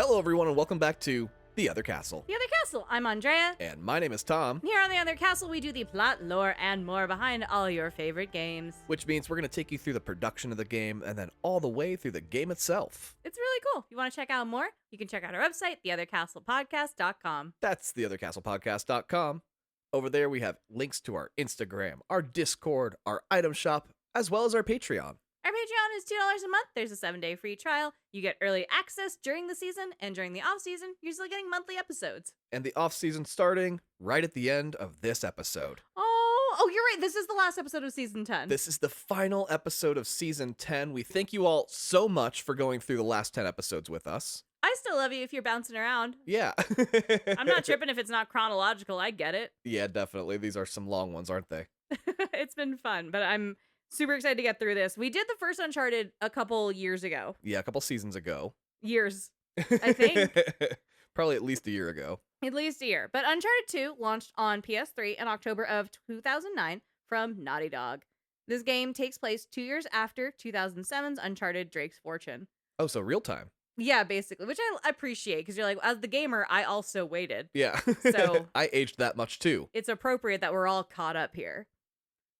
Hello, everyone, and welcome back to The Other Castle. The Other Castle. I'm Andrea. And my name is Tom. Here on The Other Castle, we do the plot, lore, and more behind all your favorite games. Which means we're going to take you through the production of the game and then all the way through the game itself. It's really cool. If you want to check out more, you can check out our website, theothercastlepodcast.com. That's theothercastlepodcast.com. Over there, we have links to our Instagram, our Discord, our item shop, as well as our Patreon. Our Patreon is $2 a month. There's a 7-day free trial. You get early access during the season, and during the off-season, you're still getting monthly episodes. And the off-season starting right at the end of this episode. Oh, you're right. This is the last episode of Season 10. This is the final episode of Season 10. We thank you all so much for going through the last 10 episodes with us. I still love you if you're bouncing around. Yeah. I'm not tripping if it's not chronological. I get it. Yeah, definitely. These are some long ones, aren't they? It's been fun, but I'm super excited to get through this. We did the first Uncharted a couple years ago. Yeah, a couple seasons ago. Years, I think. Probably at least a year ago. At least a year. But Uncharted 2 launched on PS3 in October of 2009 from Naughty Dog. This game takes place 2 years after 2007's Uncharted Drake's Fortune. Oh, so real time. Yeah, basically, which I appreciate because you're like, as the gamer, I also waited. Yeah. So I aged that much too. It's appropriate that we're all caught up here.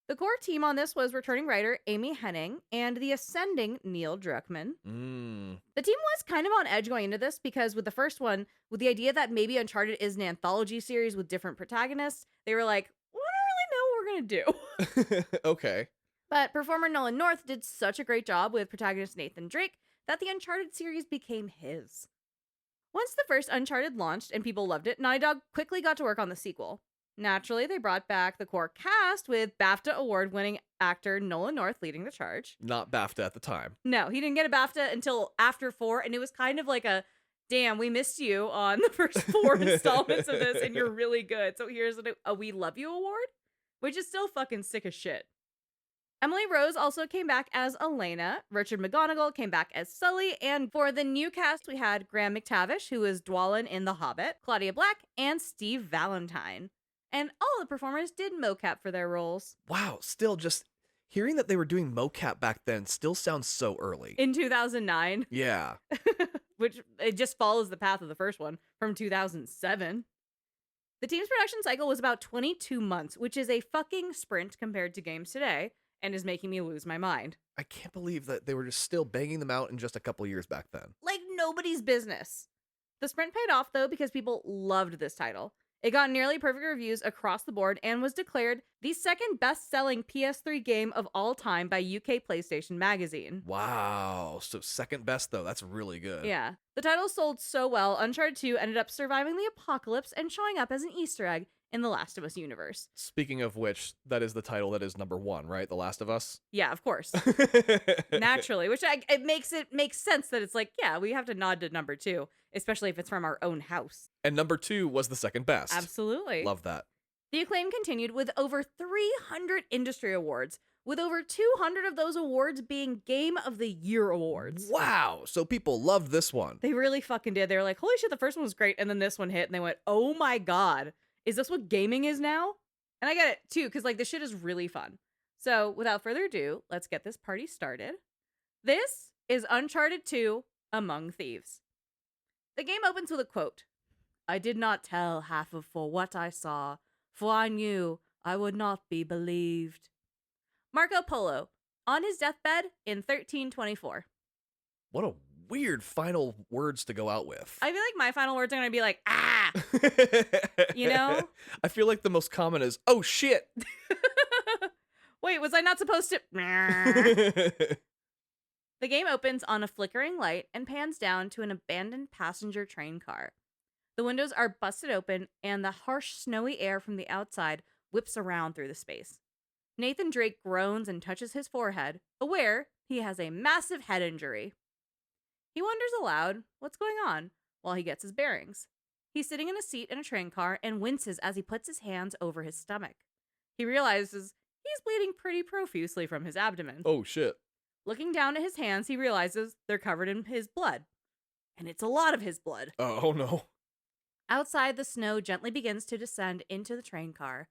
The core team on this was returning writer Amy Hennig and the ascending Neil Druckmann. The team was kind of on edge going into this because with the first one, with the idea that maybe Uncharted is an anthology series with different protagonists, they were like, we don't really know what we're going to do. Okay. But performer Nolan North did such a great job with protagonist Nathan Drake that the Uncharted series became his. Once the first Uncharted launched and people loved it, Naughty Dog quickly got to work on the sequel. Naturally, they brought back the core cast with BAFTA award-winning actor Nolan North leading the charge. Not BAFTA at the time. No, he didn't get a BAFTA until after 4, and it was kind of like a, damn, we missed you on the first 4 installments of this, and you're really good. So here's a We Love You award, which is still fucking sick as shit. Emily Rose also came back as Elena, Richard McGonagall came back as Sully, and for the new cast, we had Graham McTavish, who was Dwalin in The Hobbit, Claudia Black, and Steve Valentine. And all the performers did mocap for their roles. Wow, still just hearing that they were doing mocap back then still sounds so early. In 2009. Yeah. Which, it just follows the path of the first one from 2007. The team's production cycle was about 22 months, which is a fucking sprint compared to games today, and is making me lose my mind. I can't believe that they were just still banging them out in just a couple years back then. Like nobody's business. The sprint paid off, though, because people loved this title. It got nearly perfect reviews across the board and was declared the second best-selling PS3 game of all time by UK PlayStation Magazine. Wow. So second best, though. That's really good. Yeah. The title sold so well, Uncharted 2 ended up surviving the apocalypse and showing up as an Easter egg in the Last of Us universe. Speaking of which, that is the title that is number 1, right? The Last of Us? Yeah, of course. Naturally, which it makes sense that it's like, yeah, we have to nod to number 2, especially if it's from our own house. And number 2 was the second best. Absolutely. Love that. The acclaim continued with over 300 industry awards, with over 200 of those awards being Game of the Year awards. Wow. So people loved this one. They really fucking did. They were like, holy shit, the first one was great. And then this one hit and they went, oh my God, is this what gaming is now? And I get it too, because like this shit is really fun. So without further ado, let's get this party started. This is Uncharted 2 Among Thieves. The game opens with a quote. I did not tell half of for what I saw, for I knew I would not be believed. Marco Polo, on his deathbed in 1324. What a weird final words to go out with. I feel like my final words are going to be like, ah! You know? I feel like the most common is, oh shit! Wait, was I not supposed to? The game opens on a flickering light and pans down to an abandoned passenger train car. The windows are busted open, and the harsh, snowy air from the outside whips around through the space. Nathan Drake groans and touches his forehead, aware he has a massive head injury. He wonders aloud what's going on while he gets his bearings. He's sitting in a seat in a train car and winces as he puts his hands over his stomach. He realizes he's bleeding pretty profusely from his abdomen. Oh, shit. Looking down at his hands, he realizes they're covered in his blood. And it's a lot of his blood. Oh, no. Outside, the snow gently begins to descend into the train car,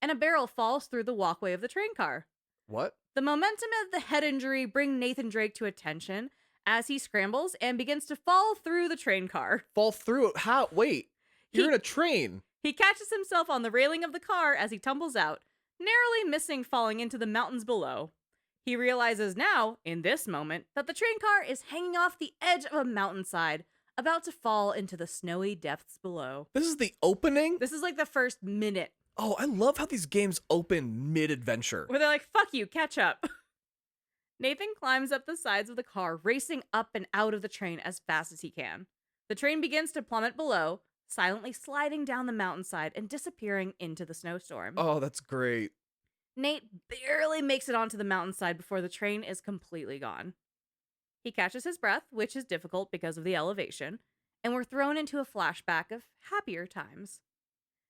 and a barrel falls through the walkway of the train car. What? The momentum of the head injury bring Nathan Drake to attention as he scrambles and begins to fall through the train car. Fall through it? How? Wait. You're He- in a train. He catches himself on the railing of the car as he tumbles out, narrowly missing falling into the mountains below. He realizes now, in this moment, that the train car is hanging off the edge of a mountainside, about to fall into the snowy depths below. This is the opening? This is like the first minute, Oh, I love how these games open mid-adventure. where they're like, fuck you, catch up. Nathan climbs up the sides of the car, racing up and out of the train as fast as he can. The train begins to plummet below, silently sliding down the mountainside and disappearing into the snowstorm. Oh, that's great. Nate barely makes it onto the mountainside before the train is completely gone. He catches his breath, which is difficult because of the elevation, and we're thrown into a flashback of happier times.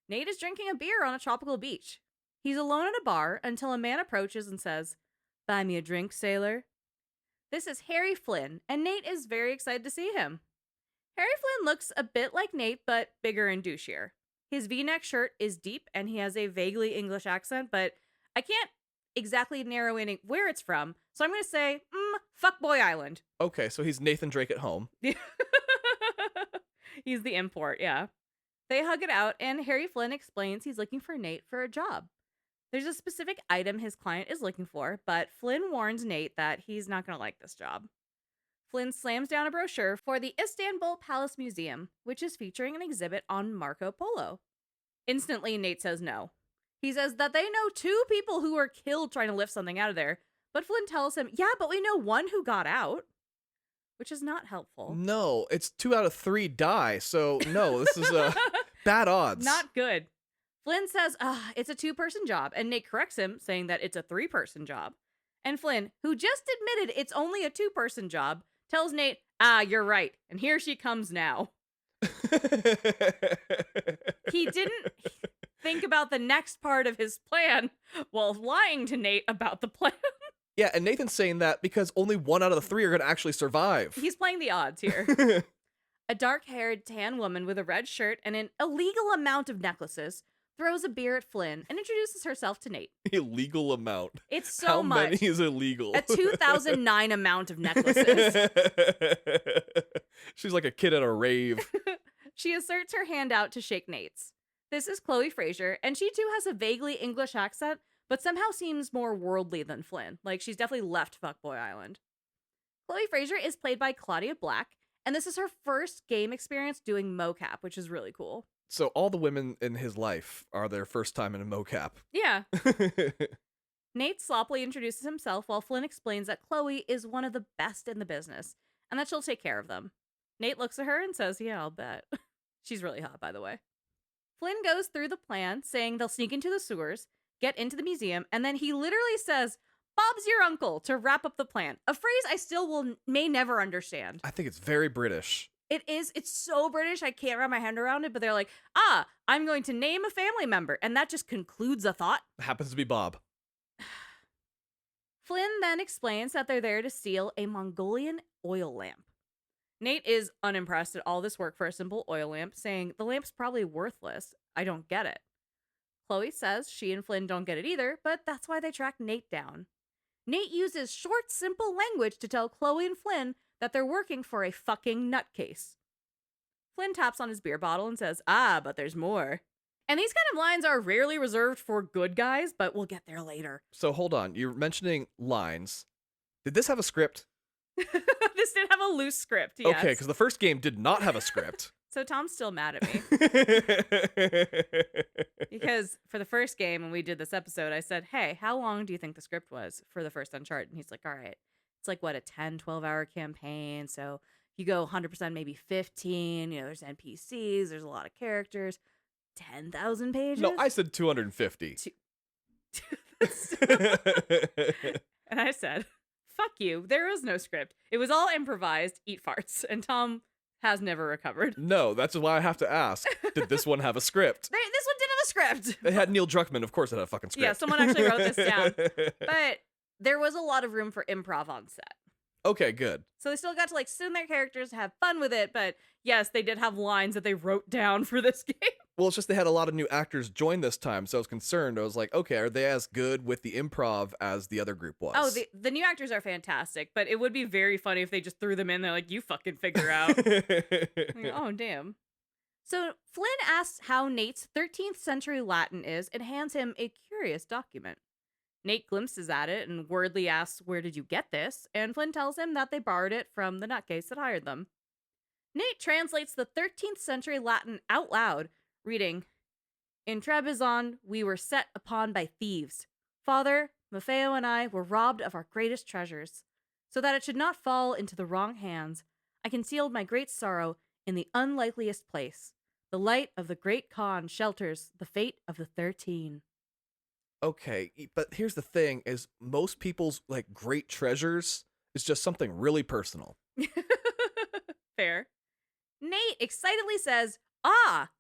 Nate is drinking a beer on a tropical beach. He's alone at a bar until a man approaches and says, "Buy me a drink, sailor." This is Harry Flynn, and Nate is very excited to see him. Harry Flynn looks a bit like Nate, but bigger and douchier. His V-neck shirt is deep, and he has a vaguely English accent, but I can't exactly narrow in where it's from, so I'm going to say, Fuckboy Island. Okay, so he's Nathan Drake at home. He's the import, yeah. They hug it out, and Harry Flynn explains he's looking for Nate for a job. There's a specific item his client is looking for, but Flynn warns Nate that he's not going to like this job. Flynn slams down a brochure for the Istanbul Palace Museum, which is featuring an exhibit on Marco Polo. Instantly, Nate says no. He says that they know 2 people who were killed trying to lift something out of there, but Flynn tells him, yeah, but we know 1 who got out, which is not helpful. No, it's 2 out of 3 die, so no, this is bad odds. Not good. Flynn says, it's a 2-person job, and Nate corrects him, saying that it's a 3-person job. And Flynn, who just admitted it's only a 2-person job, tells Nate, you're right, and here she comes now. He didn't think about the next part of his plan while lying to Nate about the plan. Yeah, and Nathan's saying that because only 1 out of the 3 are going to actually survive. He's playing the odds here. A dark-haired tan woman with a red shirt and an illegal amount of necklaces throws a beer at Flynn and introduces herself to Nate. Illegal amount. It's so How much. many is illegal? A 2009 amount of necklaces. She's like a kid at a rave. She asserts her hand out to shake Nate's. This is Chloe Fraser, and she too has a vaguely English accent, but somehow seems more worldly than Flynn. Like, she's definitely left Fuckboy Island. Chloe Fraser is played by Claudia Black, and this is her first game experience doing mocap, which is really cool. So all the women in his life are their first time in a mocap. Yeah. Nate sloppily introduces himself while Flynn explains that Chloe is one of the best in the business and that she'll take care of them. Nate looks at her and says, yeah, I'll bet. She's really hot, by the way. Flynn goes through the plan, saying they'll sneak into the sewers, get into the museum, and then he literally says, "Bob's your uncle," to wrap up the plan. A phrase I still may never understand. I think it's very British. It is. It's so British, I can't wrap my hand around it, but they're like, I'm going to name a family member, and that just concludes a thought. Happens to be Bob. Flynn then explains that they're there to steal a Mongolian oil lamp. Nate is unimpressed at all this work for a simple oil lamp, saying the lamp's probably worthless. I don't get it. Chloe says she and Flynn don't get it either, but that's why they track Nate down. Nate uses short, simple language to tell Chloe and Flynn that they're working for a fucking nutcase. Flynn taps on his beer bottle and says, but there's more. And these kind of lines are rarely reserved for good guys, but we'll get there later. So hold on, you're mentioning lines. Did this have a script? This did have a loose script, yes. Okay, because the first game did not have a script. So Tom's still mad at me. Because for the first game, when we did this episode, I said, hey, how long do you think the script was for the first Uncharted? And he's like, all right, it's like, what, a 10, 12-hour campaign. So if you go 100%, maybe 15. There's NPCs, there's a lot of characters. 10,000 pages? No, I said 250. And I said, fuck you. There is no script. It was all improvised. Eat farts. And Tom has never recovered. No, that's why I have to ask. Did this one have a script? This one did have a script. It had Neil Druckmann. Of course it had a fucking script. Yeah, someone actually wrote this down. But there was a lot of room for improv on set. Okay, good. So they still got to like sit in their characters, have fun with it, but yes, they did have lines that they wrote down for this game. Well, it's just they had a lot of new actors join this time, so I was concerned. I was like, okay, are they as good with the improv as the other group was? Oh, the new actors are fantastic, but it would be very funny if they just threw them in there like, you fucking figure out. Like, oh, damn. So Flynn asks how Nate's 13th century Latin is and hands him a curious document. Nate glimpses at it and wordly asks, where did you get this? And Flynn tells him that they borrowed it from the nutcase that hired them. Nate translates the 13th century Latin out loud, reading, In Trebizond, we were set upon by thieves. Father, Maffeo and I were robbed of our greatest treasures. So that it should not fall into the wrong hands, I concealed my great sorrow in the unlikeliest place. The light of the great Khan shelters the fate of the 13. Okay, but here's the thing: is most people's like great treasures is just something really personal. Fair. Nate excitedly says,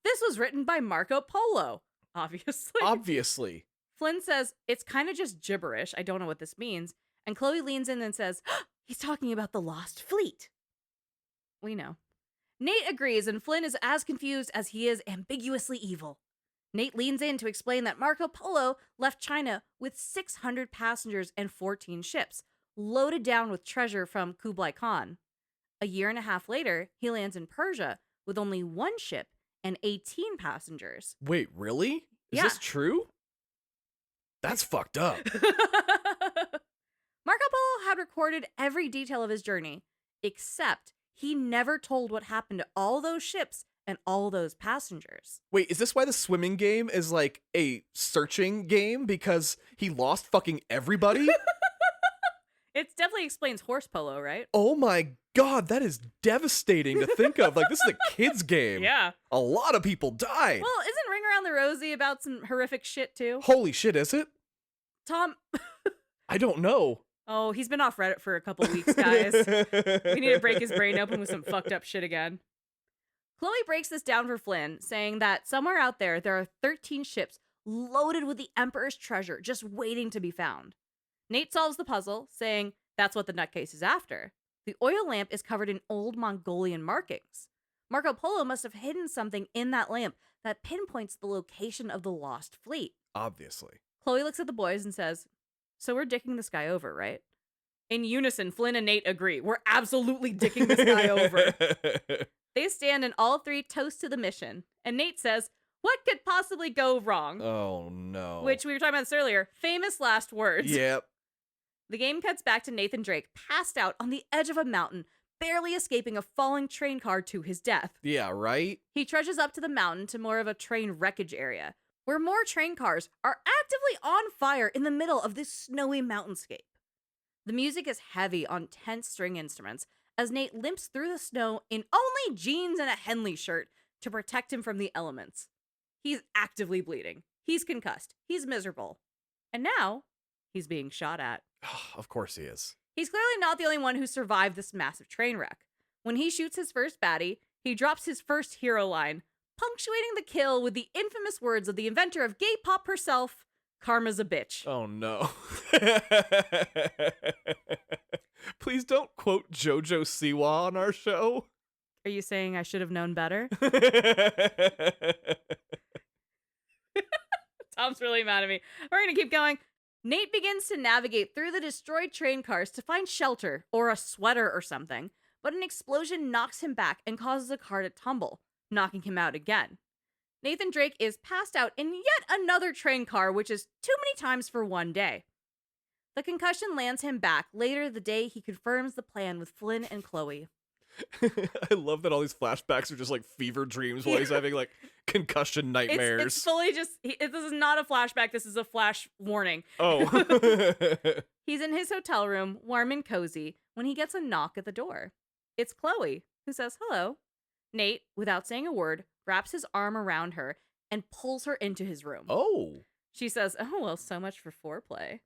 this was written by Marco Polo. Obviously. Obviously. Flynn says, it's kind of just gibberish. I don't know what this means. And Chloe leans in and says, he's talking about the lost fleet. We know. Nate agrees, and Flynn is as confused as he is ambiguously evil. Nate leans in to explain that Marco Polo left China with 600 passengers and 14 ships, loaded down with treasure from Kublai Khan. A year and a half later, he lands in Persia with only 1 ship and 18 passengers. Wait, really? Is Yeah. this true? That's fucked up. Marco Polo had recorded every detail of his journey, except he never told what happened to all those ships and all those passengers. Wait, is this why the swimming game is like a searching game? Because he lost fucking everybody? It definitely explains horse polo, right? Oh my god, that is devastating to think of. Like, this is a kid's game. Yeah. A lot of people died. Well, isn't Ring Around the Rosie about some horrific shit too? Holy shit, is it? Tom. I don't know. Oh, he's been off Reddit for a couple weeks, guys. We need to break his brain open with some fucked up shit again. Chloe breaks this down for Flynn, saying that somewhere out there are 13 ships loaded with the Emperor's treasure just waiting to be found. Nate solves the puzzle, saying that's what the nutcase is after. The oil lamp is covered in old Mongolian markings. Marco Polo must have hidden something in that lamp that pinpoints the location of the lost fleet. Obviously. Chloe looks at the boys and says, so we're dicking this guy over, right? In unison, Flynn and Nate agree. We're absolutely dicking this guy over. They stand and all three toast to the mission. And Nate says, what could possibly go wrong? Oh, no. Which we were talking about this earlier. Famous last words. Yep. The game cuts back to Nathan Drake, passed out on the edge of a mountain, barely escaping a falling train car to his death. Yeah, right? He trudges up to the mountain to more of a train wreckage area, where more train cars are actively on fire in the middle of this snowy mountainscape. The music is heavy on tense string instruments as Nate limps through the snow in only jeans and a Henley shirt to protect him from the elements. He's actively bleeding. He's concussed. He's miserable. And now, he's being shot at. Of course he is. He's clearly not the only one who survived this massive train wreck. When he shoots his first baddie, he drops his first hero line, punctuating the kill with the infamous words of the inventor of gay pop herself, Karma's a bitch. Oh, no. Please don't quote JoJo Siwa on our show. Are you saying I should have known better? Tom's really mad at me. We're going to keep going. Nate begins to navigate through the destroyed train cars to find shelter or a sweater or something, but an explosion knocks him back and causes a car to tumble, knocking him out again. Nathan Drake is passed out in yet another train car, which is too many times for one day. The concussion lands him back later the day he confirms the plan with Flynn and Chloe. I love that all these flashbacks are just like fever dreams while he's having like concussion nightmares. It's fully just, this is not a flashback, this is a flash warning. Oh. He's in his hotel room, warm and cozy, when he gets a knock at the door. It's Chloe, who says hello. Nate, without saying a word, wraps his arm around her and pulls her into his room. Oh. She says, oh, well, so much for foreplay.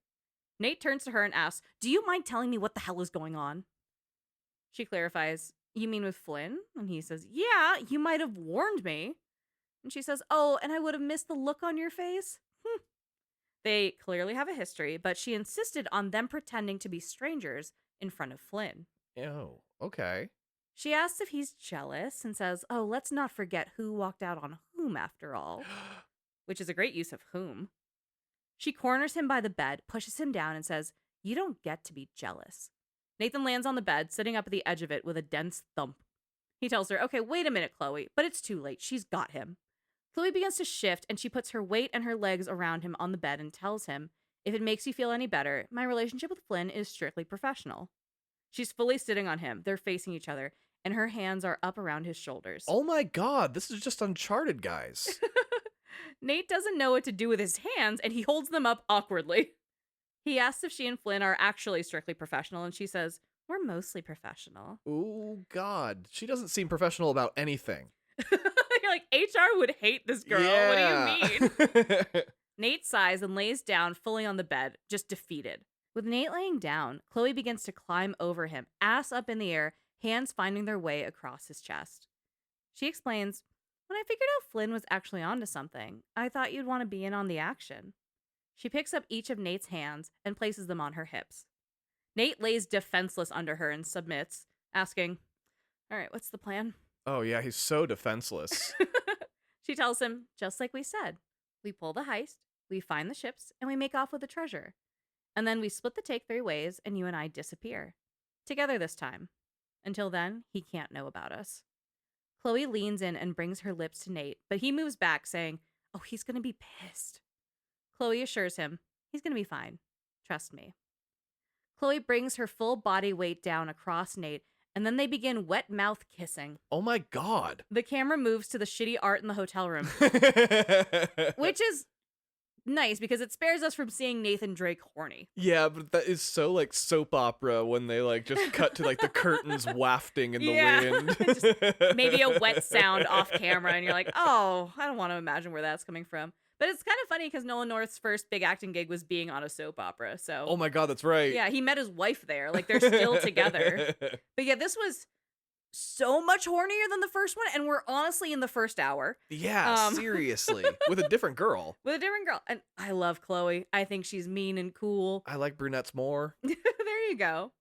Nate turns to her and asks, do you mind telling me what the hell is going on? She clarifies, you mean with Flynn? And he says, yeah, you might have warned me. And she says, oh, and I would have missed the look on your face? They clearly have a history, but she insisted on them pretending to be strangers in front of Flynn. Oh, okay. She asks if he's jealous and says, "Oh, let's not forget who walked out on whom after all," which is a great use of whom. She corners him by the bed, pushes him down, and says, "You don't get to be jealous." Nathan lands on the bed, sitting up at the edge of it with a dense thump. He tells her, "Okay, wait a minute, Chloe," but it's too late. She's got him. Chloe begins to shift, and she puts her weight and her legs around him on the bed and tells him, "If it makes you feel any better, my relationship with Flynn is strictly professional." She's fully sitting on him. They're facing each other, and her hands are up around his shoulders. Oh my god, this is just Uncharted, guys. Nate doesn't know what to do with his hands, and he holds them up awkwardly. He asks if she and Flynn are actually strictly professional, and she says, "We're mostly professional." Oh god, she doesn't seem professional about anything. You're like, HR would hate this girl. Yeah. What do you mean? Nate sighs and lays down fully on the bed, just defeated. With Nate laying down, Chloe begins to climb over him, ass up in the air, hands finding their way across his chest. She explains, "When I figured out Flynn was actually onto something, I thought you'd want to be in on the action." She picks up each of Nate's hands and places them on her hips. Nate lays defenseless under her and submits, asking, "All right, what's the plan?" Oh yeah, he's so defenseless. She tells him, "Just like we said, we pull the heist, we find the ships, and we make off with the treasure. And then we split the take 3 ways, and you and I disappear. Together this time. Until then, he can't know about us." Chloe leans in and brings her lips to Nate, but he moves back, saying, "Oh, he's going to be pissed." Chloe assures him, "He's going to be fine. Trust me." Chloe brings her full body weight down across Nate, and then they begin wet mouth kissing. Oh my god. The camera moves to the shitty art in the hotel room, which is nice because it spares us from seeing Nathan Drake horny. Yeah, but that is so like soap opera when they like just cut to like the curtains wafting in the wind. Just maybe a wet sound off camera, and you're like, "Oh, I don't want to imagine where that's coming from." But it's kind of funny because Nolan North's first big acting gig was being on a soap opera. So, Oh my god, that's right. yeah, he met his wife there. Like, they're still together. But yeah, this was so much hornier than the first one, and we're honestly in the first hour. Yeah, seriously. With a different girl. With a different girl. And I love Chloe. I think she's mean and cool. I like brunettes more. There you go.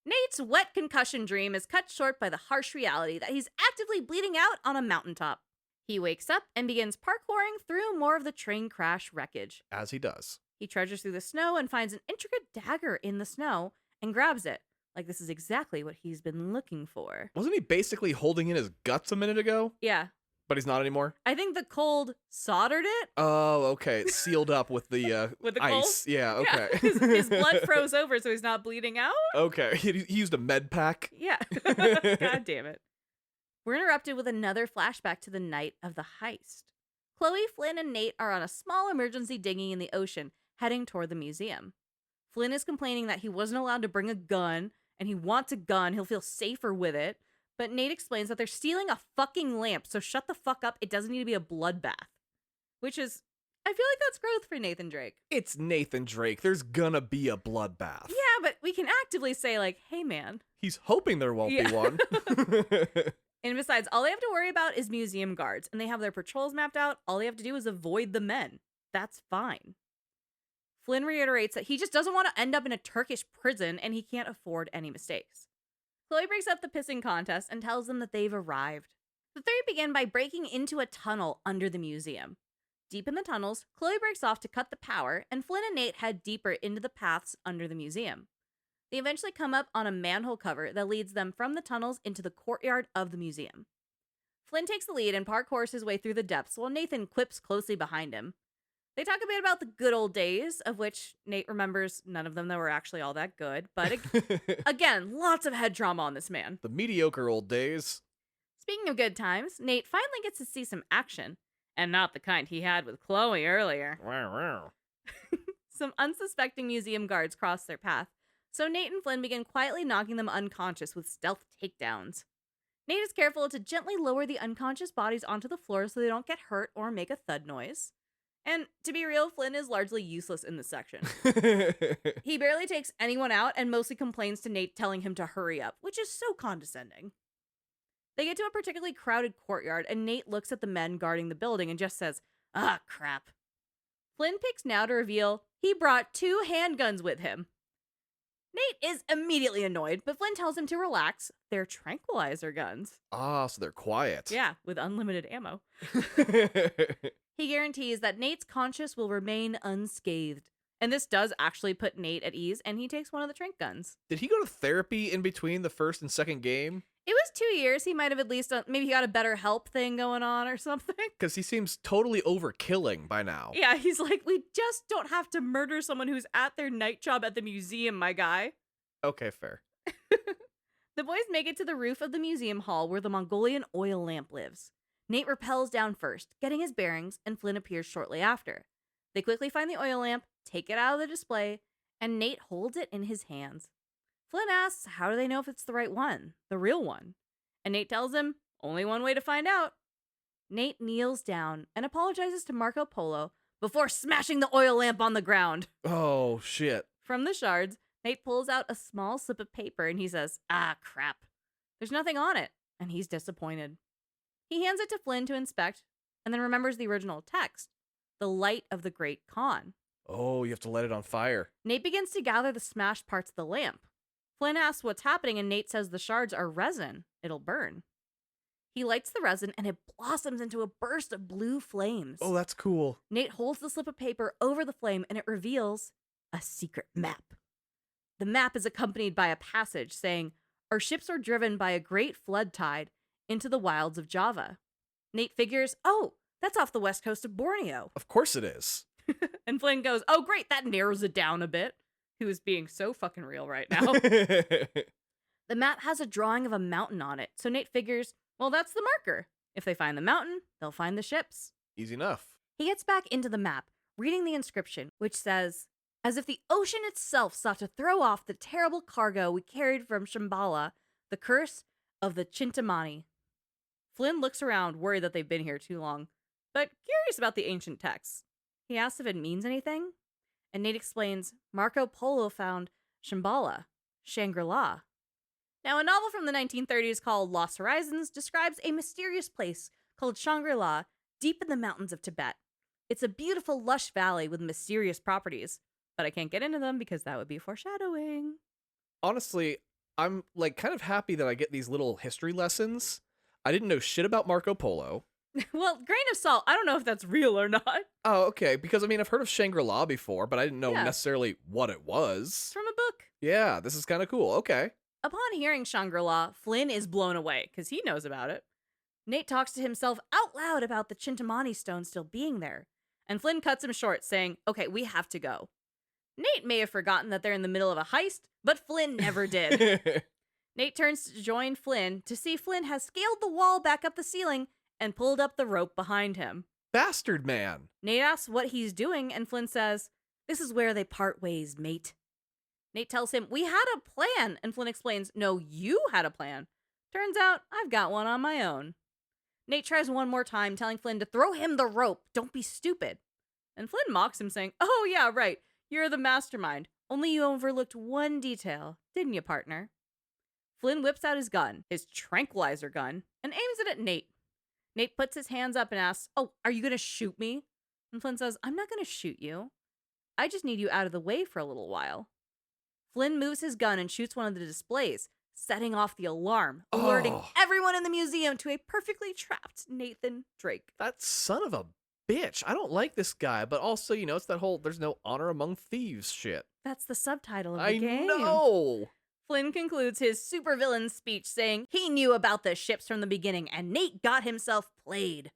Nate's wet concussion dream is cut short by the harsh reality that he's actively bleeding out on a mountaintop. He wakes up and begins parkouring through more of the train crash wreckage. As he does. He trudges through the snow and finds an intricate dagger in the snow and grabs it. Like this is exactly what he's been looking for. Wasn't he basically holding in his guts a minute ago? Yeah. But he's not anymore? I think the cold soldered it. Oh, okay. It's sealed up with the, With the ice. cold? Yeah, okay. Yeah. His blood froze over so he's not bleeding out. Okay. He used a med pack. Yeah. God damn it. We're interrupted with another flashback to the night of the heist. Chloe, Flynn, and Nate are on a small emergency dinghy in the ocean, heading toward the museum. Flynn is complaining that he wasn't allowed to bring a gun, and he wants a gun. He'll feel safer with it. But Nate explains that they're stealing a fucking lamp, so shut the fuck up. It doesn't need to be a bloodbath. Which is, I feel like that's growth for Nathan Drake. It's Nathan Drake. There's gonna be a bloodbath. Yeah, but we can actively say, like, hey, man. He's hoping there won't be one. And besides, all they have to worry about is museum guards, and they have their patrols mapped out. All they have to do is avoid the men. That's fine. Flynn reiterates that he just doesn't want to end up in a Turkish prison, and he can't afford any mistakes. Chloe breaks up the pissing contest and tells them that they've arrived. The three begin by breaking into a tunnel under the museum. Deep in the tunnels, Chloe breaks off to cut the power, and Flynn and Nate head deeper into the paths under the museum. They eventually come up on a manhole cover that leads them from the tunnels into the courtyard of the museum. Flynn takes the lead and parkours his way through the depths while Nathan quips closely behind him. They talk a bit about the good old days, of which Nate remembers none of them that were actually all that good. But again, lots of head trauma on this man. The mediocre old days. Speaking of good times, Nate finally gets to see some action. And not the kind he had with Chloe earlier. Some unsuspecting museum guards cross their path, so Nate and Flynn begin quietly knocking them unconscious with stealth takedowns. Nate is careful to gently lower the unconscious bodies onto the floor so they don't get hurt or make a thud noise. And to be real, Flynn is largely useless in this section. He barely takes anyone out and mostly complains to Nate telling him to hurry up, which is so condescending. They get to a particularly crowded courtyard, and Nate looks at the men guarding the building and just says, "Ah, crap." Flynn picks now to reveal he brought 2 handguns with him. Nate is immediately annoyed, but Flynn tells him to relax. They're tranquilizer guns. Ah, so they're quiet. Yeah, with unlimited ammo. He guarantees that Nate's conscience will remain unscathed. And this does actually put Nate at ease, and he takes one of the trank guns. Did he go to therapy in between the first and second game? It was 2 years. He might have at least maybe he got a better help thing going on or something. Because he seems totally overkilling by now. Yeah, he's like, we just don't have to murder someone who's at their night job at the museum, my guy. Okay, fair. The boys make it to the roof of the museum hall where the Mongolian oil lamp lives. Nate rappels down first, getting his bearings, and Flynn appears shortly after. They quickly find the oil lamp, take it out of the display, and Nate holds it in his hands. Flynn asks, how do they know if it's the right one, the real one? And Nate tells him, only one way to find out. Nate kneels down and apologizes to Marco Polo before smashing the oil lamp on the ground. Oh, shit. From the shards, Nate pulls out a small slip of paper and he says, ah, crap. There's nothing on it, and he's disappointed. He hands it to Flynn to inspect and then remembers the original text, the light of the Great Khan. Oh, you have to let it on fire. Nate begins to gather the smashed parts of the lamp. Flynn asks what's happening, and Nate says the shards are resin. It'll burn. He lights the resin, and it blossoms into a burst of blue flames. Oh, that's cool. Nate holds the slip of paper over the flame, and it reveals a secret map. The map is accompanied by a passage saying, our ships are driven by a great flood tide into the wilds of Java. Nate figures, oh, that's off the west coast of Borneo. Of course it is. And Flynn goes, oh, great, that narrows it down a bit. Who is being so fucking real right now. The map has a drawing of a mountain on it, so Nate figures, well, that's the marker. If they find the mountain, they'll find the ships. Easy enough. He gets back into the map, reading the inscription, which says, as if the ocean itself sought to throw off the terrible cargo we carried from Shambhala, the curse of the Chintamani. Flynn looks around, worried that they've been here too long, but curious about the ancient texts. He asks if it means anything, and Nate explains Marco Polo found Shambhala, Shangri-La. Now, a novel from the 1930s called Lost Horizons describes a mysterious place called Shangri-La deep in the mountains of Tibet. It's a beautiful, lush valley with mysterious properties, but I can't get into them because that would be foreshadowing. Honestly, I'm like kind of happy that I get these little history lessons. I didn't know shit about Marco Polo. Well, grain of salt. I don't know if that's real or not. Oh, okay. Because, I mean, I've heard of Shangri-La before, but I didn't know Yeah. necessarily what it was. It's from a book. Yeah, this is kind of cool. Okay. Upon hearing Shangri-La, Flynn is blown away because he knows about it. Nate talks to himself out loud about the Chintamani stone still being there, and Flynn cuts him short, saying, okay, we have to go. Nate may have forgotten that they're in the middle of a heist, but Flynn never did. Nate turns to join Flynn to see Flynn has scaled the wall back up the ceiling and pulled up the rope behind him. Bastard man. Nate asks what he's doing, and Flynn says, this is where they part ways, mate. Nate tells him, we had a plan, and Flynn explains, no, you had a plan. Turns out, I've got one on my own. Nate tries one more time, telling Flynn to throw him the rope. Don't be stupid. And Flynn mocks him, saying, oh yeah, right, you're the mastermind. Only you overlooked one detail, didn't you, partner? Flynn whips out his gun, his tranquilizer gun, and aims it at Nate. Nate puts his hands up and asks, oh, are you going to shoot me? And Flynn says, I'm not going to shoot you. I just need you out of the way for a little while. Flynn moves his gun and shoots one of the displays, setting off the alarm, alerting everyone in the museum to a perfectly trapped Nathan Drake. That son of a bitch. I don't like this guy, but also, you know, it's that whole there's no honor among thieves shit. That's the subtitle of the I game. know. Flynn concludes his supervillain speech saying he knew about the ships from the beginning and Nate got himself played.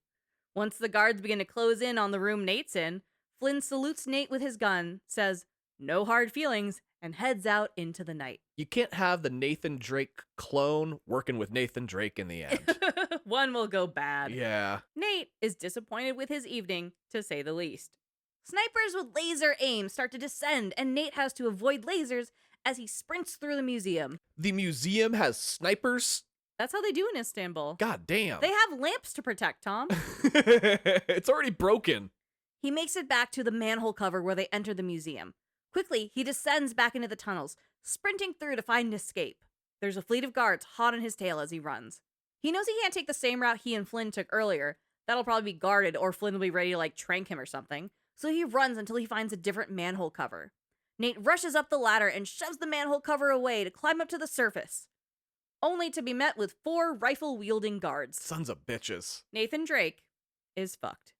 Once the guards begin to close in on the room Nate's in, Flynn salutes Nate with his gun, says, no hard feelings, and heads out into the night. You can't have the Nathan Drake clone working with Nathan Drake in the end. One will go bad. Yeah. Nate is disappointed with his evening, to say the least. Snipers with laser aim start to descend, and Nate has to avoid lasers as he sprints through the museum. The museum has snipers? That's how they do in Istanbul. God damn. They have lamps to protect, Tom. It's already broken. He makes it back to the manhole cover where they enter the museum. Quickly, he descends back into the tunnels, sprinting through to find an escape. There's a fleet of guards hot on his tail as he runs. He knows he can't take the same route he and Flynn took earlier. That'll probably be guarded or Flynn will be ready to, trank him or something. So he runs until he finds a different manhole cover. Nate rushes up the ladder and shoves the manhole cover away to climb up to the surface, only to be met with 4 rifle-wielding guards. Sons of bitches. Nathan Drake is fucked.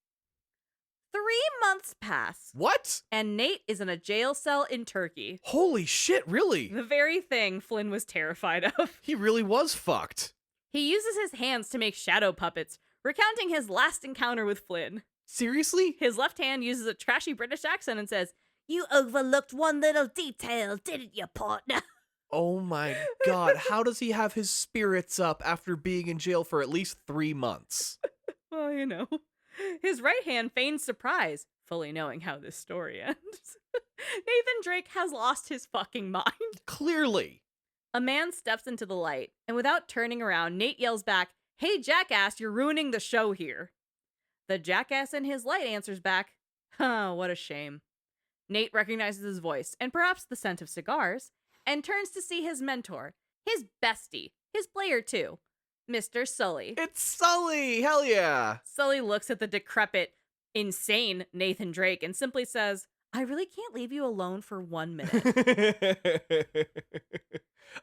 3 months pass, What? and Nate is in a jail cell in Turkey. Holy shit, really? The very thing Flynn was terrified of. He really was fucked. He uses his hands to make shadow puppets, recounting his last encounter with Flynn. Seriously? His left hand uses a trashy British accent and says, "You overlooked one little detail, didn't you, partner?" Oh my god, how does he have his spirits up after being in jail for at least 3 months? Well, you know. His right hand feigns surprise, fully knowing how this story ends. Nathan Drake has lost his fucking mind. Clearly. A man steps into the light, and without turning around, Nate yells back, "Hey, jackass, you're ruining the show here." The jackass in his light answers back, "Oh, what a shame." Nate recognizes his voice, and perhaps the scent of cigars, and turns to see his mentor, his bestie, his player too, Mr. Sully. It's Sully! Hell yeah! Sully looks at the decrepit, insane Nathan Drake and simply says, "I really can't leave you alone for 1 minute."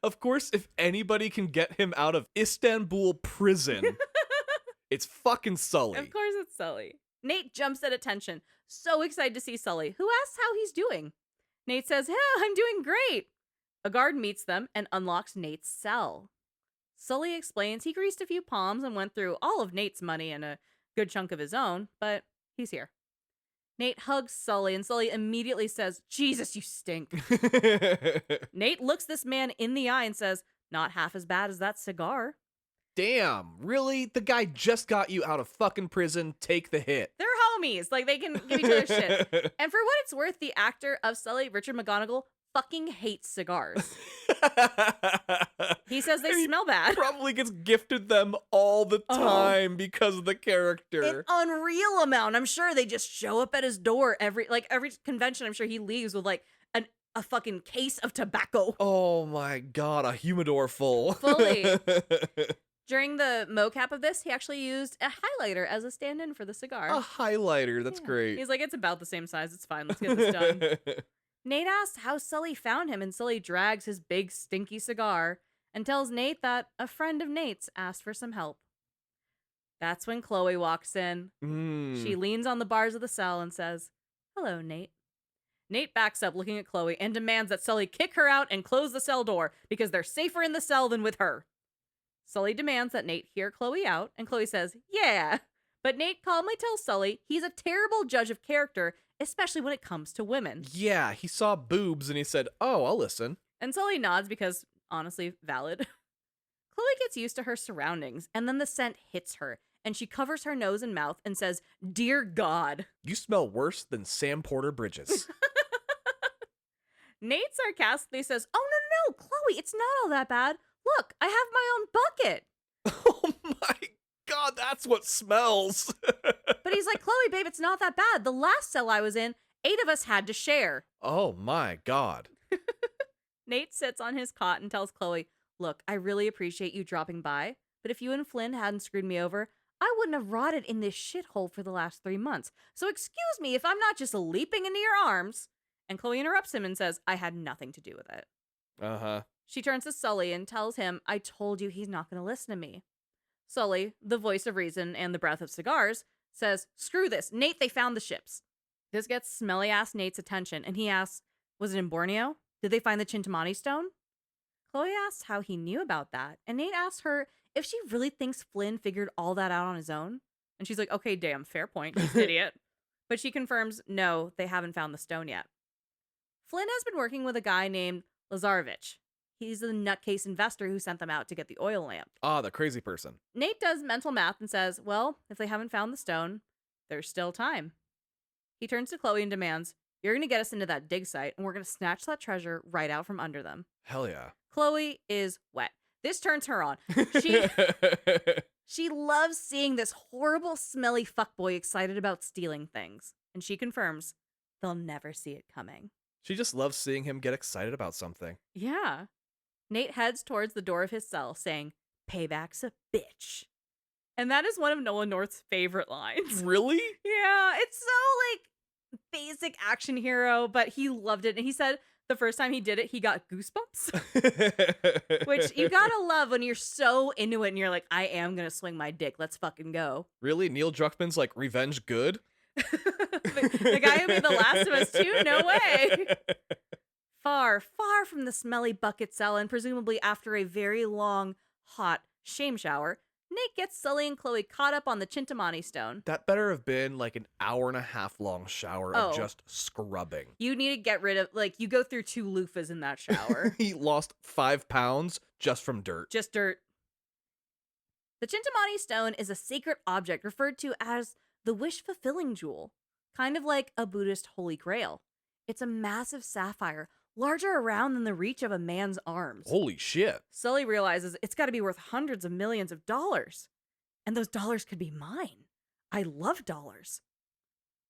Of course, if anybody can get him out of Istanbul prison, it's fucking Sully. Of course it's Sully. Nate jumps at attention, so excited to see Sully, who asks how he's doing. Nate says, "Yeah, I'm doing great." A guard meets them and unlocks Nate's cell. Sully explains he greased a few palms and went through all of Nate's money and a good chunk of his own, but he's here. Nate hugs Sully, and Sully immediately says, "Jesus, you stink." Nate looks this man in the eye and says, "Not half as bad as that cigar." Damn, really? The guy just got you out of fucking prison. Take the hit. They're homies. Like, they can give each other shit. And for what it's worth, the actor of Sully, Richard McGonigal, fucking hates cigars. He says they smell bad. Probably gets gifted them all the time because of the character. An unreal amount. I'm sure they just show up at his door every convention. I'm sure he leaves with like a fucking case of tobacco. Oh my god, a humidor full. Fully. During the mocap of this, he actually used a highlighter as a stand-in for the cigar. A highlighter, that's great. He's like, "It's about the same size. It's fine. Let's get this done." Nate asks how Sully found him, and Sully drags his big, stinky cigar and tells Nate that a friend of Nate's asked for some help. That's when Chloe walks in. She leans on the bars of the cell and says, "Hello, Nate." Nate backs up looking at Chloe and demands that Sully kick her out and close the cell door because they're safer in the cell than with her. Sully demands that Nate hear Chloe out, and Chloe says, "Yeah." But Nate calmly tells Sully he's a terrible judge of character, especially when it comes to women. Yeah, he saw boobs and he said, "Oh, I'll listen." And Sully nods because, honestly, valid. Chloe gets used to her surroundings, and then the scent hits her, and she covers her nose and mouth and says, "Dear God." You smell worse than Sam Porter Bridges. Nate sarcastically says, "Oh, no, Chloe, it's not all that bad. Look, I have my own bucket." Oh my god, that's what smells. But he's like, "Chloe, babe, it's not that bad. The last cell I was in, 8 of us had to share." Oh my god. Nate sits on his cot and tells Chloe, "Look, I really appreciate you dropping by, but if you and Flynn hadn't screwed me over, I wouldn't have rotted in this shithole for the last 3 months. So excuse me if I'm not just leaping into your arms." And Chloe interrupts him and says, "I had nothing to do with it." Uh-huh. She turns to Sully and tells him, "I told you he's not going to listen to me." Sully, the voice of reason and the breath of cigars, says, "Screw this. Nate, they found the ships." This gets smelly-ass Nate's attention, and he asks, "Was it in Borneo? Did they find the Chintamani stone?" Chloe asks how he knew about that, and Nate asks her if she really thinks Flynn figured all that out on his own. And she's like, "Okay, damn, fair point, you idiot." But she confirms, no, they haven't found the stone yet. Flynn has been working with a guy named Lazarevich. He's the nutcase investor who sent them out to get the oil lamp. Ah, the crazy person. Nate does mental math and says, well, if they haven't found the stone, there's still time. He turns to Chloe and demands, "You're going to get us into that dig site, and we're going to snatch that treasure right out from under them." Hell yeah. Chloe is wet. This turns her on. She loves seeing this horrible, smelly fuckboy excited about stealing things. And she confirms they'll never see it coming. She just loves seeing him get excited about something. Yeah. Nate heads towards the door of his cell, saying, "Payback's a bitch." And that is one of Nolan North's favorite lines. Really? Yeah, it's so, basic action hero, but he loved it. And he said the first time he did it, he got goosebumps, which you gotta love when you're so into it and you're like, I am gonna swing my dick. Let's fucking go. Really? Neil Druckmann's like revenge good? The guy who made The Last of Us 2? No way. Far, far from the smelly bucket cell, and presumably after a very long, hot shame shower, Nate gets Sully and Chloe caught up on the Chintamani stone. That better have been like an hour and a half long shower of Oh. just scrubbing. You need to get rid of, like, you go through 2 loofahs in that shower. He lost 5 pounds just from dirt. Just dirt. The Chintamani stone is a sacred object referred to as the wish-fulfilling jewel, kind of like a Buddhist holy grail. It's a massive sapphire, larger around than the reach of a man's arms. Holy shit. Sully realizes it's got to be worth hundreds of millions of dollars. And those dollars could be mine. I love dollars.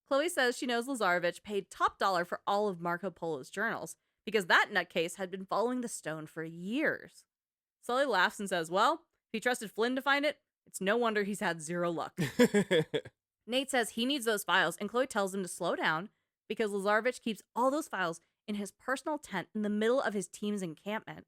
Chloe says she knows Lazarevich paid top dollar for all of Marco Polo's journals because that nutcase had been following the stone for years. Sully laughs and says, well, if he trusted Flynn to find it, it's no wonder he's had zero luck. Nate says he needs those files, and Chloe tells him to slow down because Lazarevich keeps all those files in his personal tent in the middle of his team's encampment.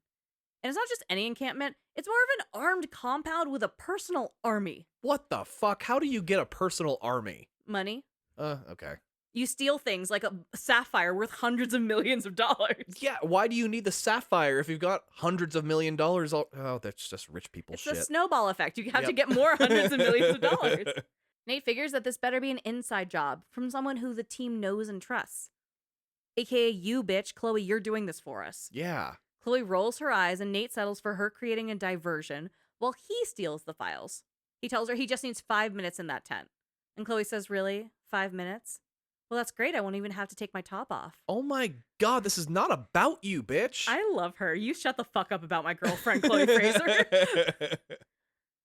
And it's not just any encampment, it's more of an armed compound with a personal army. What the fuck? How do you get a personal army? Money. Okay. You steal things like a sapphire worth hundreds of millions of dollars. Yeah, why do you need the sapphire if you've got hundreds of $1 million? Oh, that's just rich people It's shit. a snowball effect. You have to Yep. get more hundreds of millions of dollars. Nate figures that this better be an inside job from someone who the team knows and trusts. AKA you, bitch. Chloe, you're doing this for us. Yeah. Chloe rolls her eyes and Nate settles for her creating a diversion while he steals the files. He tells her he just needs 5 minutes in that tent. And Chloe says, really? 5 minutes? Well, that's great. I won't even have to take my top off. Oh my god, this is not about you, bitch. I love her. You shut the fuck up about my girlfriend, Chloe Fraser.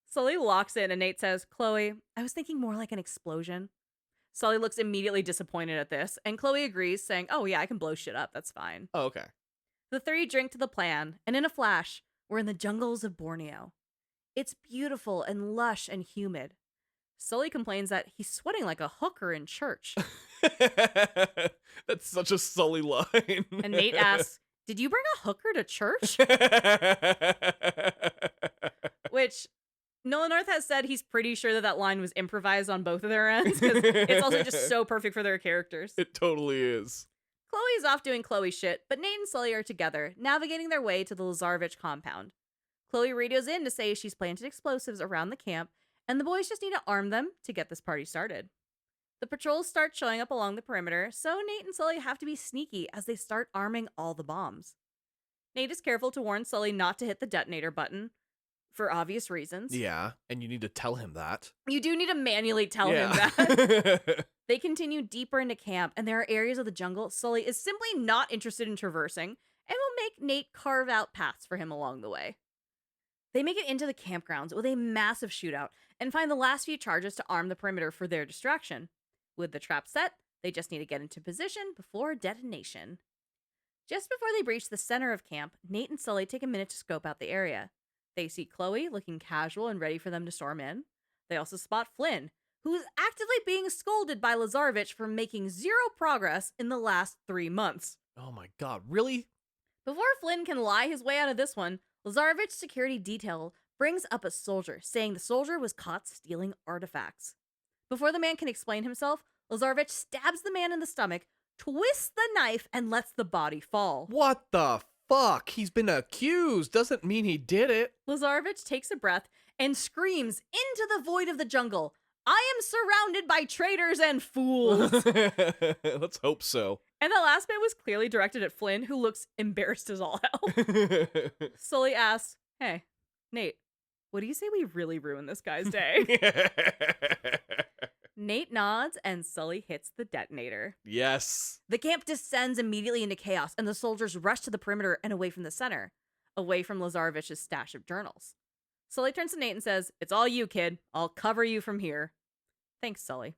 Sully locks in and Nate says, Chloe, I was thinking more like an explosion. Sully looks immediately disappointed at this, and Chloe agrees, saying, oh yeah, I can blow shit up. That's fine. Oh, okay. The 3 drink to the plan, and in a flash, we're in the jungles of Borneo. It's beautiful and lush and humid. Sully complains that he's sweating like a hooker in church. That's such a Sully line. And Nate asks, did you bring a hooker to church? Which Nolan North has said he's pretty sure that line was improvised on both of their ends, because it's also just so perfect for their characters. It totally is. Chloe's off doing Chloe shit, but Nate and Sully are together, navigating their way to the Lazarevich compound. Chloe radios in to say she's planted explosives around the camp, and the boys just need to arm them to get this party started. The patrols start showing up along the perimeter, so Nate and Sully have to be sneaky as they start arming all the bombs. Nate is careful to warn Sully not to hit the detonator button, for obvious reasons. Yeah, and you need to tell him that. You do need to manually tell him that. that. They continue deeper into camp, and there are areas of the jungle Sully is simply not interested in traversing, and will make Nate carve out paths for him along the way. They make it into the campgrounds with a massive shootout, and find the last few charges to arm the perimeter for their distraction. With the trap set, they just need to get into position before detonation. Just before they breach the center of camp, Nate and Sully take a minute to scope out the area. They see Chloe looking casual and ready for them to storm in. They also spot Flynn, who is actively being scolded by Lazarevich for making zero progress in the last 3 months. Oh my god, really? Before Flynn can lie his way out of this one, Lazarevich's security detail brings up a soldier, saying the soldier was caught stealing artifacts. Before the man can explain himself, Lazarevich stabs the man in the stomach, twists the knife, and lets the body fall. What the fuck? He's been accused. Doesn't mean he did it. Lazarevich takes a breath and screams into the void of the jungle, I am surrounded by traitors and fools. Let's hope so. And the last bit was clearly directed at Flynn, who looks embarrassed as all hell. Sully asks, hey, Nate, what do you say we really ruin this guy's day? Nate nods and Sully hits the detonator. Yes. The camp descends immediately into chaos, and the soldiers rush to the perimeter and away from the center, away from Lazarevich's stash of journals. Sully turns to Nate and says, it's all you, kid. I'll cover you from here. Thanks, Sully.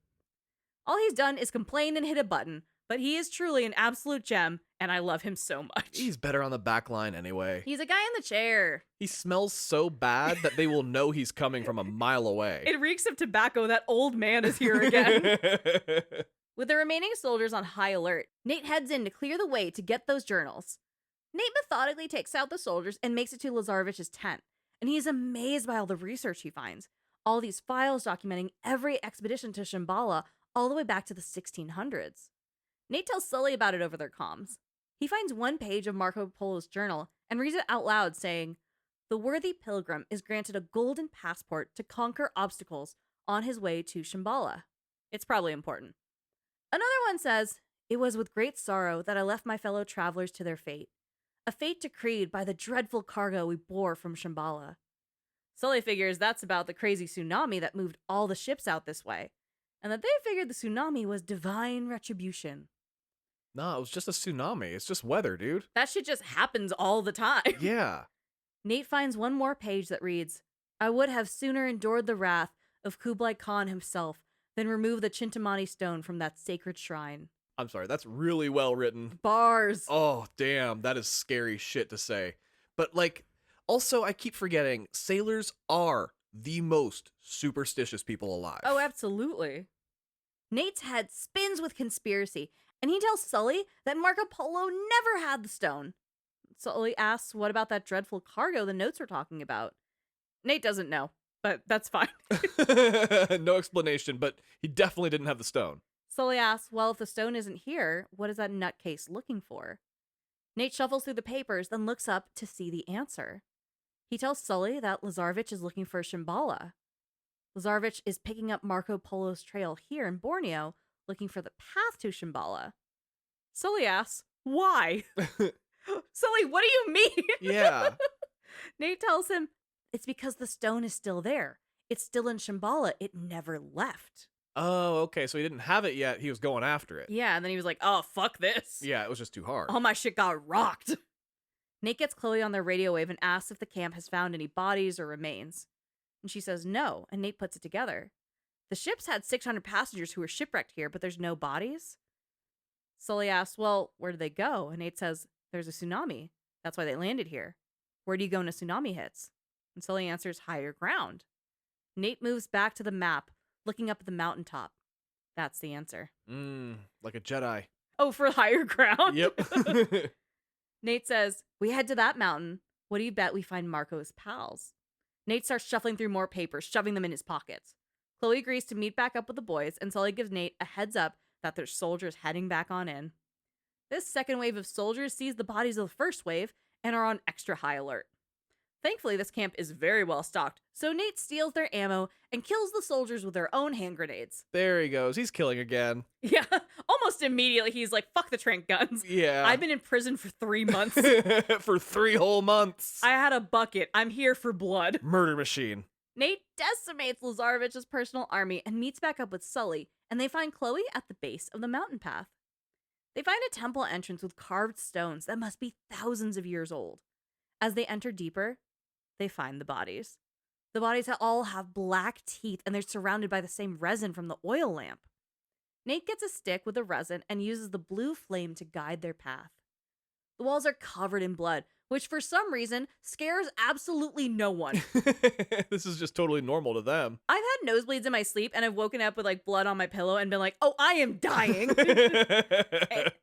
All he's done is complain and hit a button, but he is truly an absolute gem, and I love him so much. He's better on the back line anyway. He's a guy in the chair. He smells so bad that they will know he's coming from a mile away. It reeks of tobacco. That old man is here again. With the remaining soldiers on high alert, Nate heads in to clear the way to get those journals. Nate methodically takes out the soldiers and makes it to Lazarevich's tent, and he's amazed by all the research he finds. All these files documenting every expedition to Shambhala all the way back to the 1600s. Nate tells Sully about it over their comms. He finds one page of Marco Polo's journal and reads it out loud, saying, "The worthy pilgrim is granted a golden passport to conquer obstacles on his way to Shambhala." It's probably important. Another one says, "It was with great sorrow that I left my fellow travelers to their fate, a fate decreed by the dreadful cargo we bore from Shambhala." Sully figures that's about the crazy tsunami that moved all the ships out this way, and that they figured the tsunami was divine retribution. Nah, it was just a tsunami. It's just weather, dude. That shit just happens all the time. Yeah. Nate finds one more page that reads, "I would have sooner endured the wrath of Kublai Khan himself than remove the Chintamani stone from that sacred shrine." I'm sorry, that's really well written. Bars. Oh, damn, that is scary shit to say. But, like, also, I keep forgetting, sailors are the most superstitious people alive. Oh, absolutely. Nate's head spins with conspiracy, and he tells Sully that Marco Polo never had the stone. Sully asks what about that dreadful cargo the notes were talking about. Nate doesn't know, but that's fine. No explanation, but he definitely didn't have the stone. Sully asks, well, if the stone isn't here, what is that nutcase looking for? Nate shuffles through the papers, then looks up to see the answer. He tells Sully that Lazarevich is looking for Shambhala. Lazarevich is picking up Marco Polo's trail here in Borneo, looking for the path to Shambhala. Sully asks, why? Sully, what do you mean? Yeah. Nate tells him, it's because the stone is still there. It's still in Shambhala. It never left. Oh, okay, so he didn't have it yet. He was going after it. Yeah, and then he was like, oh, fuck this. Yeah, it was just too hard. All my shit got rocked. Nate gets Chloe on their radio wave and asks if the camp has found any bodies or remains. And she says no, and Nate puts it together. The ships had 600 passengers who were shipwrecked here, but there's no bodies? Sully asks, well, where did they go? And Nate says, there's a tsunami. That's why they landed here. Where do you go when a tsunami hits? And Sully answers, higher ground. Nate moves back to the map, looking up at the mountaintop. That's the answer. Like a Jedi. Oh, for higher ground? Yep. Nate says, we head to that mountain. What do you bet we find Marco's pals? Nate starts shuffling through more papers, shoving them in his pockets. Chloe agrees to meet back up with the boys, and Sully gives Nate a heads up that there's soldiers heading back on in. This second wave of soldiers sees the bodies of the first wave and are on extra high alert. Thankfully, this camp is very well stocked, so Nate steals their ammo and kills the soldiers with their own hand grenades. There he goes. He's killing again. Yeah, almost immediately he's like, fuck the trank guns. Yeah. I've been in prison for 3 months. For 3 whole months. I had a bucket. I'm here for blood. Murder machine. Nate decimates Lazarevich's personal army and meets back up with Sully, and they find Chloe at the base of the mountain path. They find a temple entrance with carved stones that must be thousands of years old. As they enter deeper, they find the bodies. The bodies all have black teeth, and they're surrounded by the same resin from the oil lamp. Nate gets a stick with the resin and uses the blue flame to guide their path. The walls are covered in blood, which for some reason scares absolutely no one. This is just totally normal to them. I've had nosebleeds in my sleep, and I've woken up with like blood on my pillow and been like, oh, I am dying.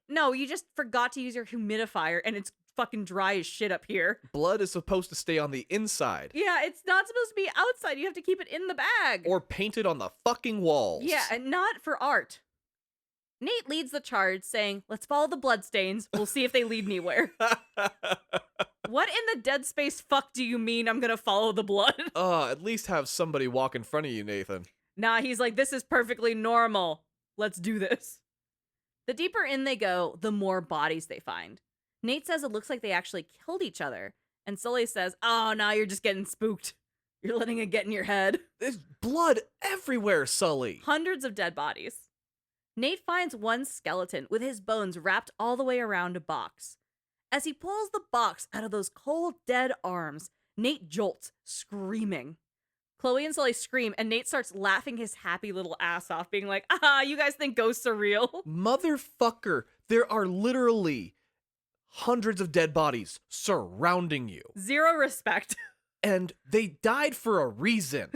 No, you just forgot to use your humidifier, and it's fucking dry as shit up here. Blood is supposed to stay on the inside. Yeah, it's not supposed to be outside. You have to keep it in the bag. Or painted on the fucking walls. Yeah, and not for art. Nate leads the charge, saying, let's follow the bloodstains. We'll see if they lead anywhere. What in the dead space fuck do you mean I'm gonna follow the blood? At least have somebody walk in front of you, Nathan. Nah, he's like, this is perfectly normal. Let's do this. The deeper in they go, the more bodies they find. Nate says it looks like they actually killed each other. And Sully says, oh, no, you're just getting spooked. You're letting it get in your head. There's blood everywhere, Sully. Hundreds of dead bodies. Nate finds one skeleton with his bones wrapped all the way around a box. As he pulls the box out of those cold, dead arms, Nate jolts, screaming. Chloe and Sully scream, and Nate starts laughing his happy little ass off, being like, you guys think ghosts are real? Motherfucker, there are literally hundreds of dead bodies surrounding you. Zero respect. And they died for a reason.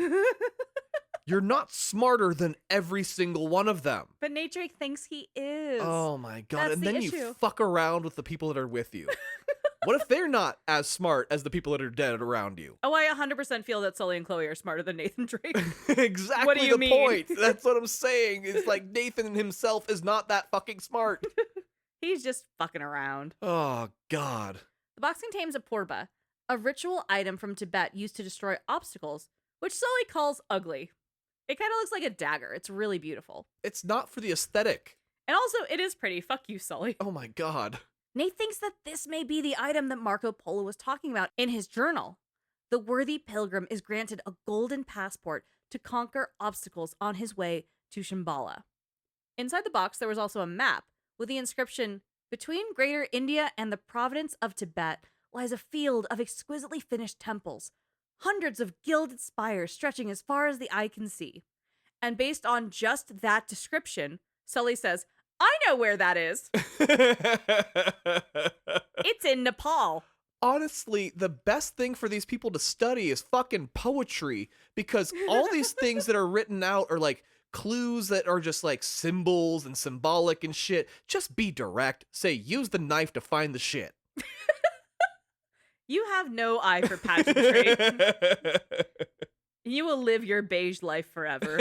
You're not smarter than every single one of them. But Nate Drake thinks he is. Oh my God. That's And the then issue. you fuck around with the people that are with you. What if they're not as smart as the people that are dead around you? Oh, I 100% feel that Sully and Chloe are smarter than Nathan Drake. Exactly What do you the mean? point. That's what I'm saying. It's like Nathan himself is not that fucking smart. He's just fucking around. Oh, God. The box contains a porba, a ritual item from Tibet used to destroy obstacles, which Sully calls ugly. It kind of looks like a dagger. It's really beautiful. It's not for the aesthetic. And also, it is pretty. Fuck you, Sully. Oh my God. Nate thinks that this may be the item that Marco Polo was talking about in his journal. The worthy pilgrim is granted a golden passport to conquer obstacles on his way to Shambhala. Inside the box, there was also a map with the inscription, "Between Greater India and the province of Tibet lies a field of exquisitely finished temples, hundreds of gilded spires stretching as far as the eye can see." And based on just that description, Sully says, "I know where that is. It's in Nepal." Honestly, the best thing for these people to study is fucking poetry, because all these things that are written out are like clues that are just like symbols and symbolic and shit. Just be direct. Say, use the knife to find the shit. You have no eye for pageantry. You will live your beige life forever.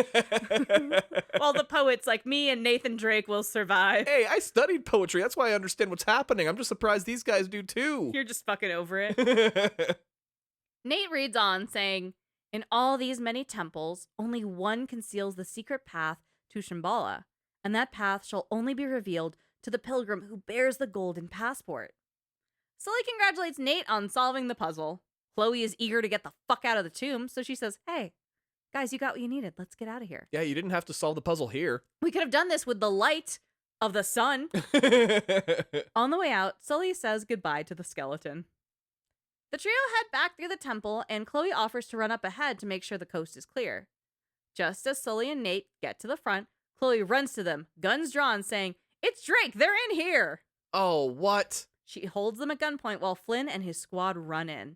While the poets like me and Nathan Drake will survive. Hey, I studied poetry. That's why I understand what's happening. I'm just surprised these guys do too. You're just fucking over it. Nate reads on, saying, "In all these many temples, only one conceals the secret path to Shambhala, and that path shall only be revealed to the pilgrim who bears the golden passport." Sully congratulates Nate on solving the puzzle. Chloe is eager to get the fuck out of the tomb, so she says, "Hey, guys, you got what you needed. Let's get out of here." Yeah, you didn't have to solve the puzzle here. We could have done this with the light of the sun. On the way out, Sully says goodbye to the skeleton. The trio head back through the temple, and Chloe offers to run up ahead to make sure the coast is clear. Just as Sully and Nate get to the front, Chloe runs to them, guns drawn, saying, "It's Drake! They're in here!" Oh, what? She holds them at gunpoint while Flynn and his squad run in.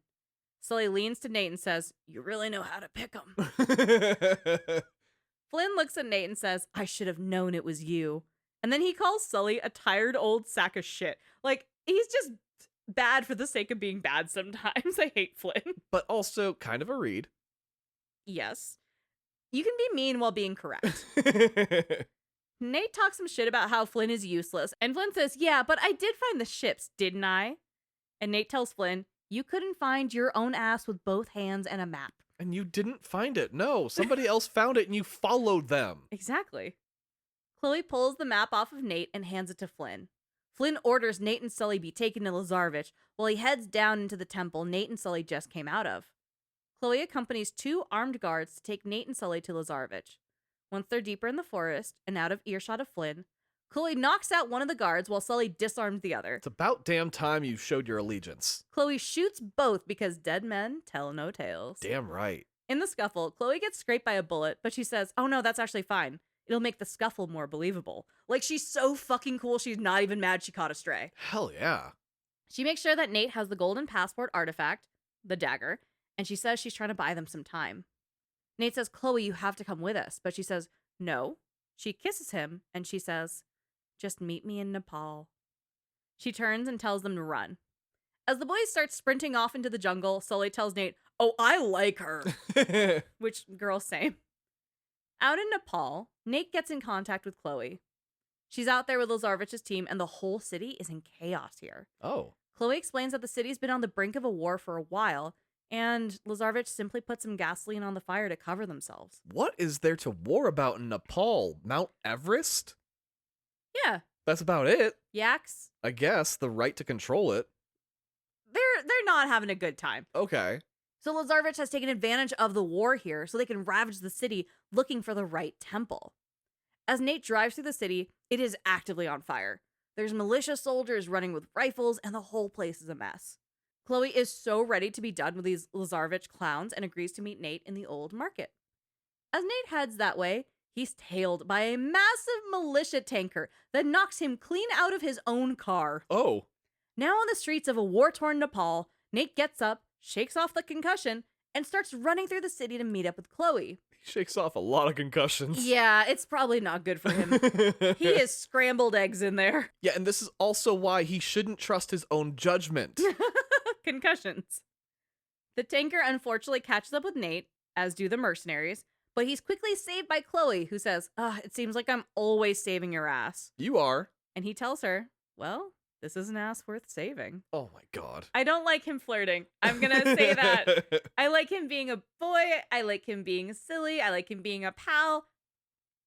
Sully leans to Nate and says, "You really know how to pick 'em." Flynn looks at Nate and says, "I should have known it was you." And then he calls Sully a tired old sack of shit. Like, he's just bad for the sake of being bad sometimes. I hate Flynn. But also kind of a read. Yes. You can be mean while being correct. Nate talks some shit about how Flynn is useless. And Flynn says, "Yeah, but I did find the ships, didn't I?" And Nate tells Flynn, "You couldn't find your own ass with both hands and a map." And you didn't find it. No, somebody else found it and you followed them. Exactly. Chloe pulls the map off of Nate and hands it to Flynn. Flynn orders Nate and Sully be taken to Lazarevich while he heads down into the temple Nate and Sully just came out of. Chloe accompanies 2 armed guards to take Nate and Sully to Lazarevich. Once they're deeper in the forest and out of earshot of Flynn, Chloe knocks out one of the guards while Sully disarms the other. It's about damn time you showed your allegiance. Chloe shoots both because dead men tell no tales. Damn right. In the scuffle, Chloe gets scraped by a bullet, but she says, "Oh no, that's actually fine. It'll make the scuffle more believable." Like, she's so fucking cool, she's not even mad she caught a stray. Hell yeah. She makes sure that Nate has the golden passport artifact, the dagger, and she says she's trying to buy them some time. Nate says, "Chloe, you have to come with us," but she says, "No." She kisses him, and she says, "Just meet me in Nepal." She turns and tells them to run. As the boys start sprinting off into the jungle, Sully tells Nate, "Oh, I like her." Which, girl, same. Out in Nepal, Nate gets in contact with Chloe. She's out there with Lazarevich's team, and the whole city is in chaos here. Oh. Chloe explains that the city's been on the brink of a war for a while, and Lazarevich simply put some gasoline on the fire to cover themselves. What is there to war about in Nepal? Mount Everest? Yeah, That's about it. yaks. I guess. The right to control it. They're not having a good time. Okay. So Lazarevich has taken advantage of the war here so they can ravage the city looking for the right temple. As Nate drives through the city, it is actively on fire. There's militia soldiers running with rifles, and the whole place is a mess. Chloe is so ready to be done with these Lazarevich clowns and agrees to meet Nate in the old market. As Nate heads that way, he's tailed by a massive militia tanker that knocks him clean out of his own car. Oh. Now on the streets of a war-torn Nepal, Nate gets up, shakes off the concussion, and starts running through the city to meet up with Chloe. He shakes off a lot of concussions. Yeah, it's probably not good for him. He is scrambled eggs in there. Yeah, and this is also why he shouldn't trust his own judgment. Concussions. The tanker unfortunately catches up with Nate, as do the mercenaries, but he's quickly saved by Chloe, who says, it seems like I'm always saving your ass. You are. And he tells her, well, this is an ass worth saving. Oh my god. I don't like him flirting. I'm going to say that. I like him being a boy. I like him being silly. I like him being a pal.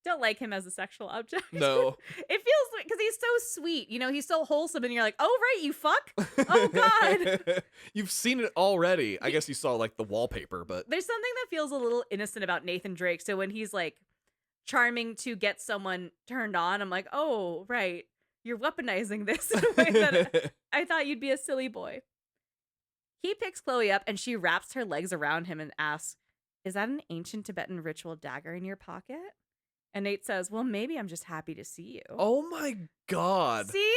Don't like him as a sexual object. No. It feels, because he's so sweet. You know, he's so wholesome, and you're like, oh, right, you fuck? Oh, God. You've seen it already. I guess you saw, like, the wallpaper, but... There's something that feels a little innocent about Nathan Drake. So when he's, like, charming to get someone turned on, I'm like, oh, right. You're weaponizing this in a way that I thought you'd be a silly boy. He picks Chloe up, and she wraps her legs around him and asks, is that an ancient Tibetan ritual dagger in your pocket? And Nate says, well, maybe I'm just happy to see you. Oh my god. See,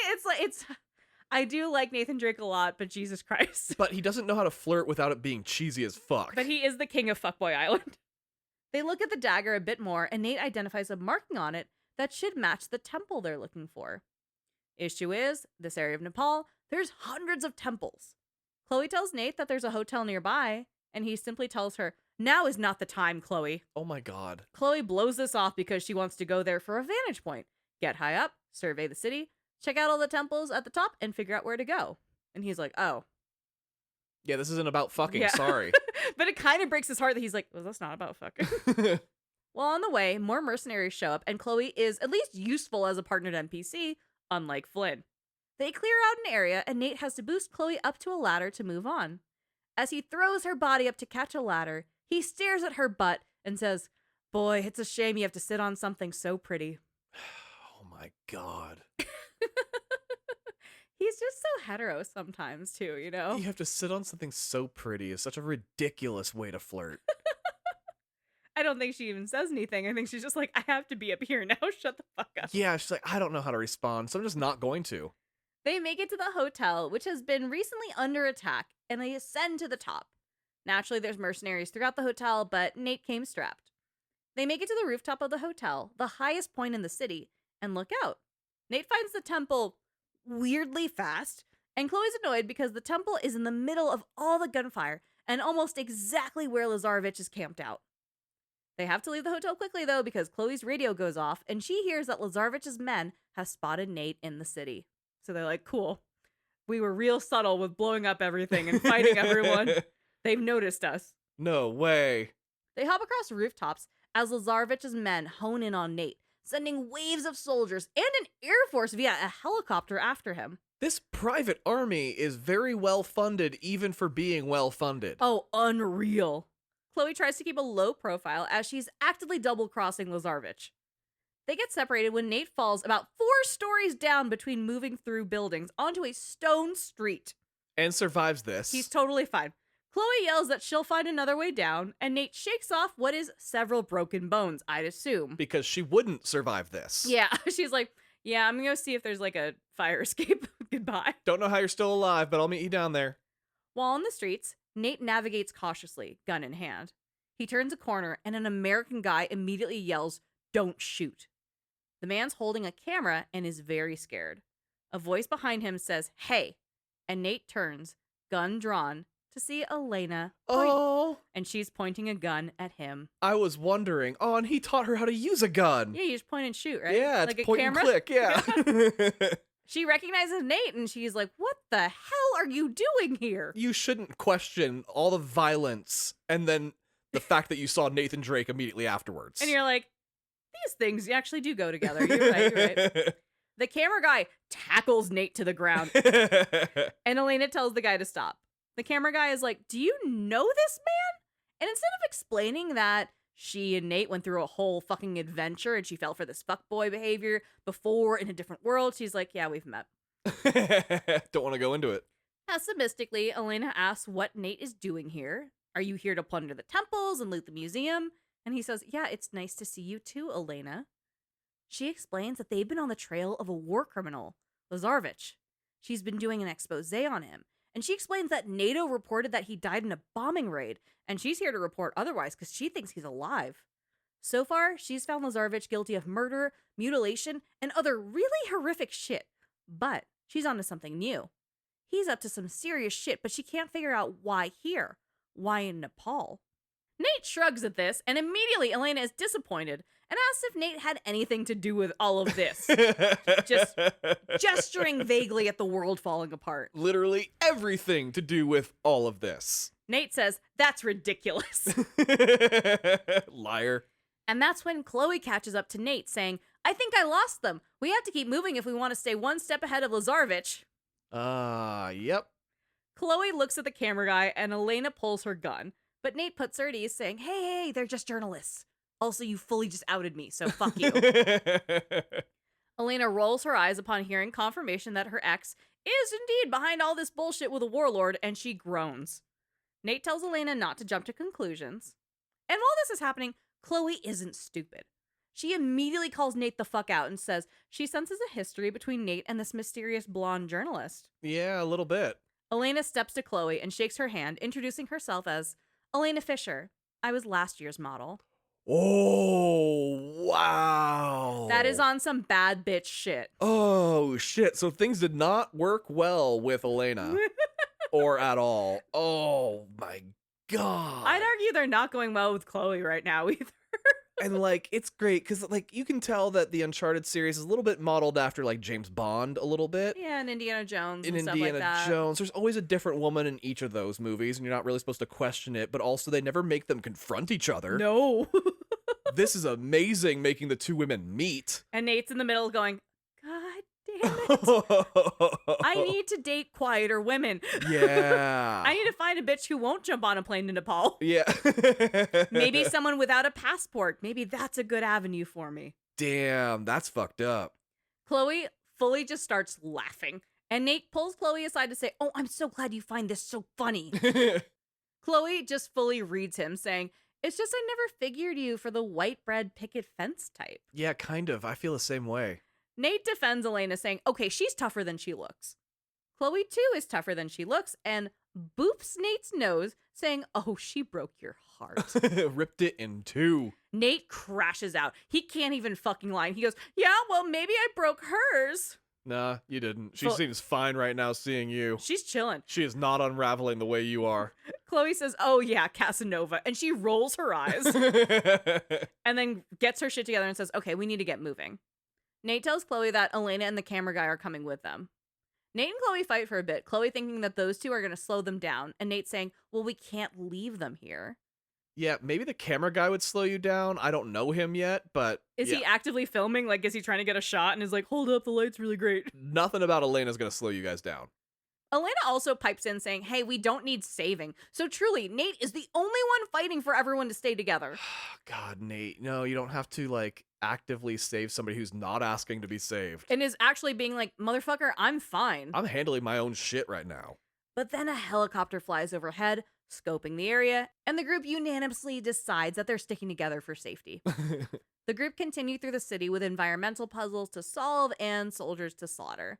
I do like Nathan Drake a lot, but Jesus Christ. But he doesn't know how to flirt without it being cheesy as fuck. But he is the king of Fuckboy Island. They look at the dagger a bit more, and Nate identifies a marking on it that should match the temple they're looking for. Issue is, this area of Nepal, there's hundreds of temples. Chloe tells Nate that there's a hotel nearby, and he simply tells her, now is not the time, Chloe. Oh my god. Chloe blows this off because she wants to go there for a vantage point. Get high up, survey the city, check out all the temples at the top, and figure out where to go. And he's like, oh. Yeah, this isn't about fucking, Yeah. sorry. But it kind of breaks his heart that he's like, well, that's not about fucking. Well, on the way, more mercenaries show up, and Chloe is at least useful as a partnered NPC, unlike Flynn. They clear out an area, and Nate has to boost Chloe up to a ladder to move on. As he throws her body up to catch a ladder, he stares at her butt and says, boy, it's a shame you have to sit on something so pretty. Oh my god. He's just so hetero sometimes, too, you know? You have to sit on something so pretty is such a ridiculous way to flirt. I don't think she even says anything. I think she's just like, I have to be up here now. Shut the fuck up. Yeah, she's like, I don't know how to respond, so I'm just not going to. They make it to the hotel, which has been recently under attack, and they ascend to the top. Naturally, there's mercenaries throughout the hotel, but Nate came strapped. They make it to the rooftop of the hotel, the highest point in the city, and look out. Nate finds the temple weirdly fast, and Chloe's annoyed because the temple is in the middle of all the gunfire and almost exactly where Lazarevich is camped out. They have to leave the hotel quickly, though, because Chloe's radio goes off, and she hears that Lazarevich's men have spotted Nate in the city. So they're like, cool. We were real subtle with blowing up everything and fighting everyone. They've noticed us. No way. They hop across rooftops as Lazarevich's men hone in on Nate, sending waves of soldiers and an air force via a helicopter after him. This private army is very well funded, even for being well funded. Oh, unreal. Chloe tries to keep a low profile as she's actively double-crossing Lazarevich. They get separated when Nate falls about 4 stories down between moving through buildings onto a stone street. And survives this. He's totally fine. Chloe yells that she'll find another way down, and Nate shakes off what is several broken bones, I'd assume. Because she wouldn't survive this. Yeah, she's like, yeah, I'm gonna go see if there's like a fire escape. Goodbye. Don't know how you're still alive, but I'll meet you down there. While on the streets, Nate navigates cautiously, gun in hand. He turns a corner, and an American guy immediately yells, don't shoot. The man's holding a camera and is very scared. A voice behind him says, hey, and Nate turns, gun drawn, to see Elena point, Oh. and she's pointing a gun at him. I was wondering. Oh, and he taught her how to use a gun. Yeah, you just point and shoot, right? Yeah, it's like a point camera? and click, yeah. She recognizes Nate, and she's like, what the hell are you doing here? You shouldn't question all the violence and then the fact that you saw Nathan Drake immediately afterwards. And you're like, these things actually do go together. You're right, you're right. The camera guy tackles Nate to the ground, and Elena tells the guy to stop. The camera guy is like, do you know this man? And instead of explaining that she and Nate went through a whole fucking adventure and she fell for this fuckboy behavior before in a different world, she's like, yeah, we've met. Don't want to go into it. Pessimistically, Elena asks what Nate is doing here. Are you here to plunder the temples and loot the museum? And he says, yeah, it's nice to see you too, Elena. She explains that they've been on the trail of a war criminal, Lazarevich. She's been doing an expose on him. And she explains that NATO reported that he died in a bombing raid, and she's here to report otherwise because she thinks he's alive. So far, she's found Lazarevich guilty of murder, mutilation, and other really horrific shit. But she's onto something new. He's up to some serious shit, but she can't figure out why here. Why in Nepal? Nate shrugs at this, and immediately Elena is disappointed and asks if Nate had anything to do with all of this. Just gesturing vaguely at the world falling apart. Literally everything to do with all of this. Nate says, "That's ridiculous." Liar. And that's when Chloe catches up to Nate, saying, "I think I lost them. We have to keep moving if we want to stay one step ahead of Lazarevich." Yep. Chloe looks at the camera guy, and Elena pulls her gun. But Nate puts her at ease, saying, hey, they're just journalists. Also, you fully just outed me, so fuck you. Elena rolls her eyes upon hearing confirmation that her ex is indeed behind all this bullshit with a warlord, and she groans. Nate tells Elena not to jump to conclusions. And while this is happening, Chloe isn't stupid. She immediately calls Nate the fuck out and says she senses a history between Nate and this mysterious blonde journalist. Yeah, a little bit. Elena steps to Chloe and shakes her hand, introducing herself as Elena Fisher. I was last year's model. Oh, wow. That is on some bad bitch shit. Oh, shit. So things did not work well with Elena. Or at all. Oh, my God. I'd argue they're not going well with Chloe right now either. And, like, it's great because, like, you can tell that the Uncharted series is a little bit modeled after, like, James Bond a little bit. Yeah, and Indiana Jones In and stuff Indiana like that. Jones, there's always a different woman in each of those movies, and you're not really supposed to question it, but also they never make them confront each other. No. This is amazing, making the two women meet. And Nate's in the middle going, God damn it. I need to date quieter women. Yeah. I need to find a bitch who won't jump on a plane to Nepal. Yeah. Maybe someone without a passport. Maybe that's a good avenue for me. Damn, that's fucked up. Chloe fully just starts laughing. And Nate pulls Chloe aside to say, oh, I'm so glad you find this so funny. Chloe just fully reads him, saying, it's just I never figured you for the white bread picket fence type. Yeah, kind of. I feel the same way. Nate defends Elena, saying, okay, she's tougher than she looks. Chloe, too, is tougher than she looks, and boops Nate's nose, saying, oh, she broke your heart. Ripped it in two. Nate crashes out. He can't even fucking lie. He goes, yeah, well, maybe I broke hers. Nah, you didn't. She seems fine right now seeing you. She's chilling. She is not unraveling the way you are. Chloe says, oh, yeah, Casanova. And she rolls her eyes and then gets her shit together and says, okay, we need to get moving. Nate tells Chloe that Elena and the camera guy are coming with them. Nate and Chloe fight for a bit, Chloe thinking that those two are going to slow them down, and Nate saying, well, we can't leave them here. Yeah, maybe the camera guy would slow you down. I don't know him yet, but... Is he actively filming? Like, is he trying to get a shot and is like, hold up, the light's really great? Nothing about Elena's going to slow you guys down. Elena also pipes in saying, hey, we don't need saving. So truly, Nate is the only one fighting for everyone to stay together. God, Nate, no, you don't have to, like, actively save somebody who's not asking to be saved. And is actually being like, motherfucker, I'm fine. I'm handling my own shit right now. But then a helicopter flies overhead, scoping the area, and the group unanimously decides that they're sticking together for safety. The group continue through the city with environmental puzzles to solve and soldiers to slaughter.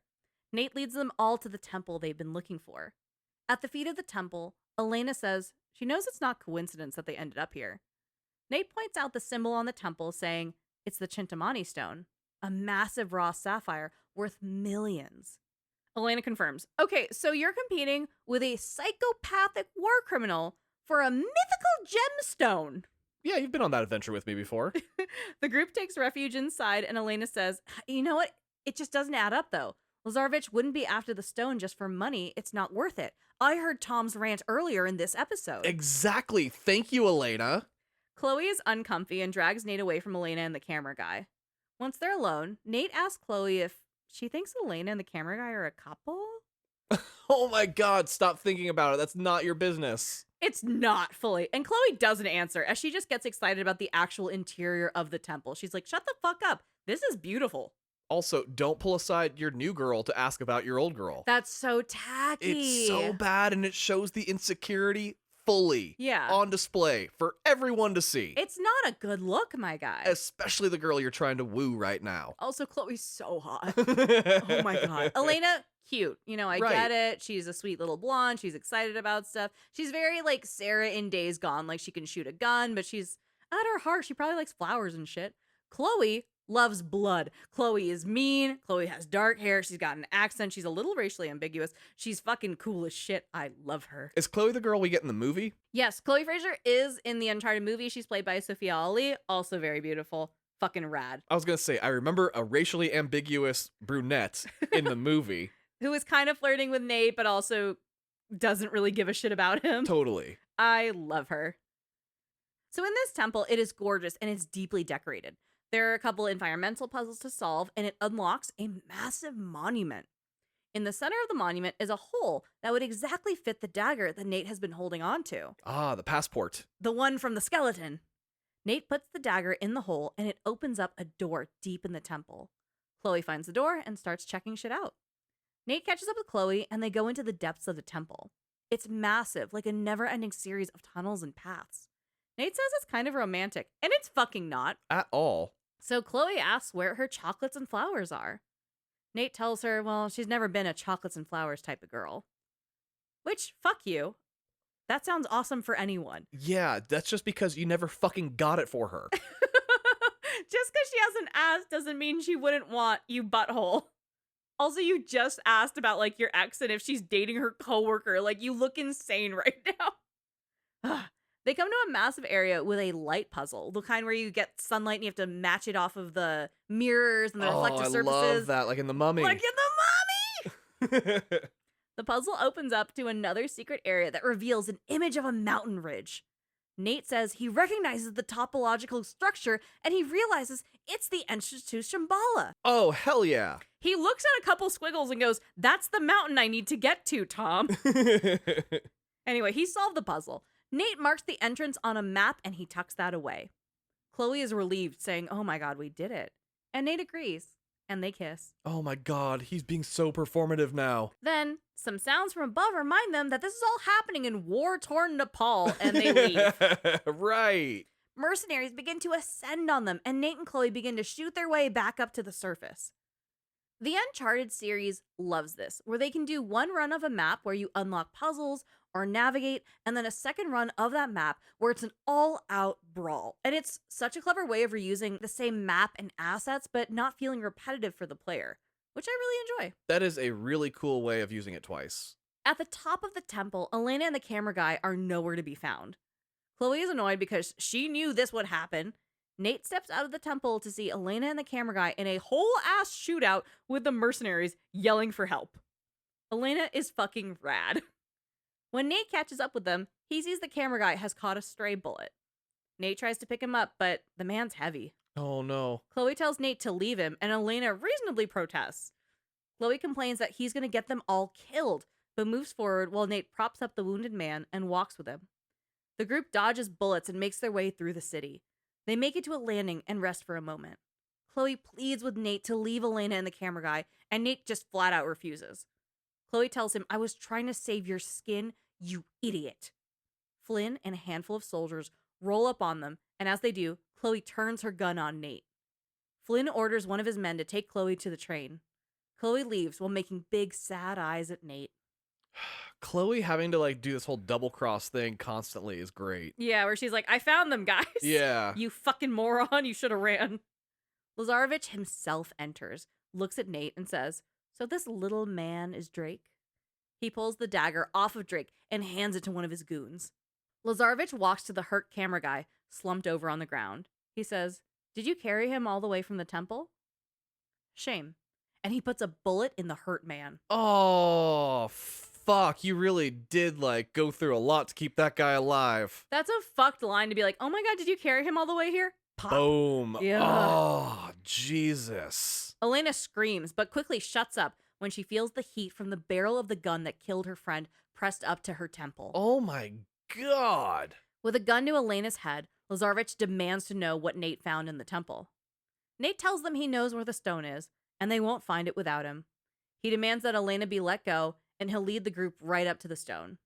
Nate leads them all to the temple they've been looking for. At the feet of the temple, Elena says she knows it's not coincidence that they ended up here. Nate points out the symbol on the temple, saying it's the Chintamani stone, a massive raw sapphire worth millions. Elena confirms, okay, so you're competing with a psychopathic war criminal for a mythical gemstone. Yeah, you've been on that adventure with me before. The group takes refuge inside, and Elena says, you know what? It just doesn't add up, though. Lazarevich wouldn't be after the stone just for money. It's not worth it. I heard Tom's rant earlier in this episode. Exactly. Thank you, Elena. Chloe is uncomfy and drags Nate away from Elena and the camera guy. Once they're alone, Nate asks Chloe if she thinks Elena and the camera guy are a couple. Oh my God, stop thinking about it. That's not your business. It's not fully. And Chloe doesn't answer as she just gets excited about the actual interior of the temple. She's like, shut the fuck up. This is beautiful. Also, don't pull aside your new girl to ask about your old girl. That's so tacky. It's so bad, and it shows the insecurity fully on display for everyone to see. It's not a good look, my guy. Especially the girl you're trying to woo right now. Also, Chloe's so hot. Oh my God. Elena, cute. You know, I get it. She's a sweet little blonde. She's excited about stuff. She's very like Sarah in Days Gone. Like she can shoot a gun, but she's At her heart, she probably likes flowers and shit. Chloe loves blood. Chloe is mean. Chloe has dark hair. She's got an accent. She's a little racially ambiguous. She's fucking cool as shit. I love her. Is Chloe the girl we get in the movie? Yes, Chloe Fraser is in the Uncharted movie. She's played by Sophia Ali. Also very beautiful. Fucking rad. I was going to say, I remember a racially ambiguous brunette in the movie. Who is kind of flirting with Nate, but also doesn't really give a shit about him. Totally. I love her. So in this temple, it is gorgeous and it's deeply decorated. There are a couple environmental puzzles to solve, and it unlocks a massive monument. In the center of the monument is a hole that would exactly fit the dagger that Nate has been holding on to. Ah, the passport. The one from the skeleton. Nate puts the dagger in the hole, and it opens up a door deep in the temple. Chloe finds the door and starts checking shit out. Nate catches up with Chloe, and they go into the depths of the temple. It's massive, like a never-ending series of tunnels and paths. Nate says it's kind of romantic, and it's fucking not. At all. So Chloe asks where her chocolates and flowers are. Nate tells her, well, she's never been a chocolates and flowers type of girl. Which, fuck you. That sounds awesome for anyone. Yeah, that's just because you never fucking got it for her. Just because she hasn't asked doesn't mean she wouldn't want, you butthole. Also, you just asked about, like, your ex and if she's dating her coworker. Like, you look insane right now. They come to a massive area with a light puzzle, the kind where you get sunlight and you have to match it off of the mirrors and the reflective surfaces. I love that, like in The Mummy. Like in The Mummy! The puzzle opens up to another secret area that reveals an image of a mountain ridge. Nate says he recognizes the topological structure and he realizes it's the entrance to Shambhala. Oh, hell yeah. He looks at a couple squiggles and goes, that's the mountain I need to get to, Tom. Anyway, he solved the puzzle. Nate marks the entrance on a map and he tucks that away. Chloe is relieved, saying, oh my god, we did it. And Nate agrees, and they kiss. Oh my god, he's being so performative now. Then, some sounds from above remind them that this is all happening in war-torn Nepal, and they leave. Right. Mercenaries begin to ascend on them, and Nate and Chloe begin to shoot their way back up to the surface. The Uncharted series loves this, where they can do one run of a map where you unlock puzzles or navigate, and then a second run of that map where it's an all-out brawl. And it's such a clever way of reusing the same map and assets, but not feeling repetitive for the player, which I really enjoy. That is a really cool way of using it twice. At the top of the temple, Elena and the camera guy are nowhere to be found. Chloe is annoyed because she knew this would happen. Nate steps out of the temple to see Elena and the camera guy in a whole-ass shootout with the mercenaries yelling for help. Elena is fucking rad. When Nate catches up with them, he sees the camera guy has caught a stray bullet. Nate tries to pick him up, but the man's heavy. Oh no. Chloe tells Nate to leave him, and Elena reasonably protests. Chloe complains that he's going to get them all killed, but moves forward while Nate props up the wounded man and walks with him. The group dodges bullets and makes their way through the city. They make it to a landing and rest for a moment. Chloe pleads with Nate to leave Elena and the camera guy, and Nate just flat out refuses. Chloe tells him, I was trying to save your skin, you idiot. Flynn and a handful of soldiers roll up on them, and as they do, Chloe turns her gun on Nate. Flynn orders one of his men to take Chloe to the train. Chloe leaves while making big, sad eyes at Nate. Chloe having to like do this whole double cross thing constantly is great. Yeah, where she's like, I found them, guys. Yeah. You fucking moron, you should have ran. Lazarevich himself enters, looks at Nate, and says, so this little man is Drake? He pulls the dagger off of Drake and hands it to one of his goons. Lazarevich walks to the hurt camera guy, slumped over on the ground. He says, did you carry him all the way from the temple? Shame. And he puts a bullet in the hurt man. Oh, fuck. You really did, like, go through a lot to keep that guy alive. That's a fucked line to be like, oh my god, did you carry him all the way here? Pop. Boom. Yeah. Oh, Jesus. Elena screams, but quickly shuts up when she feels the heat from the barrel of the gun that killed her friend pressed up to her temple. Oh my god. With a gun to Elena's head, Lazarevich demands to know what Nate found in the temple. Nate tells them he knows where the stone is, and they won't find it without him. He demands that Elena be let go, and he'll lead the group right up to the stone.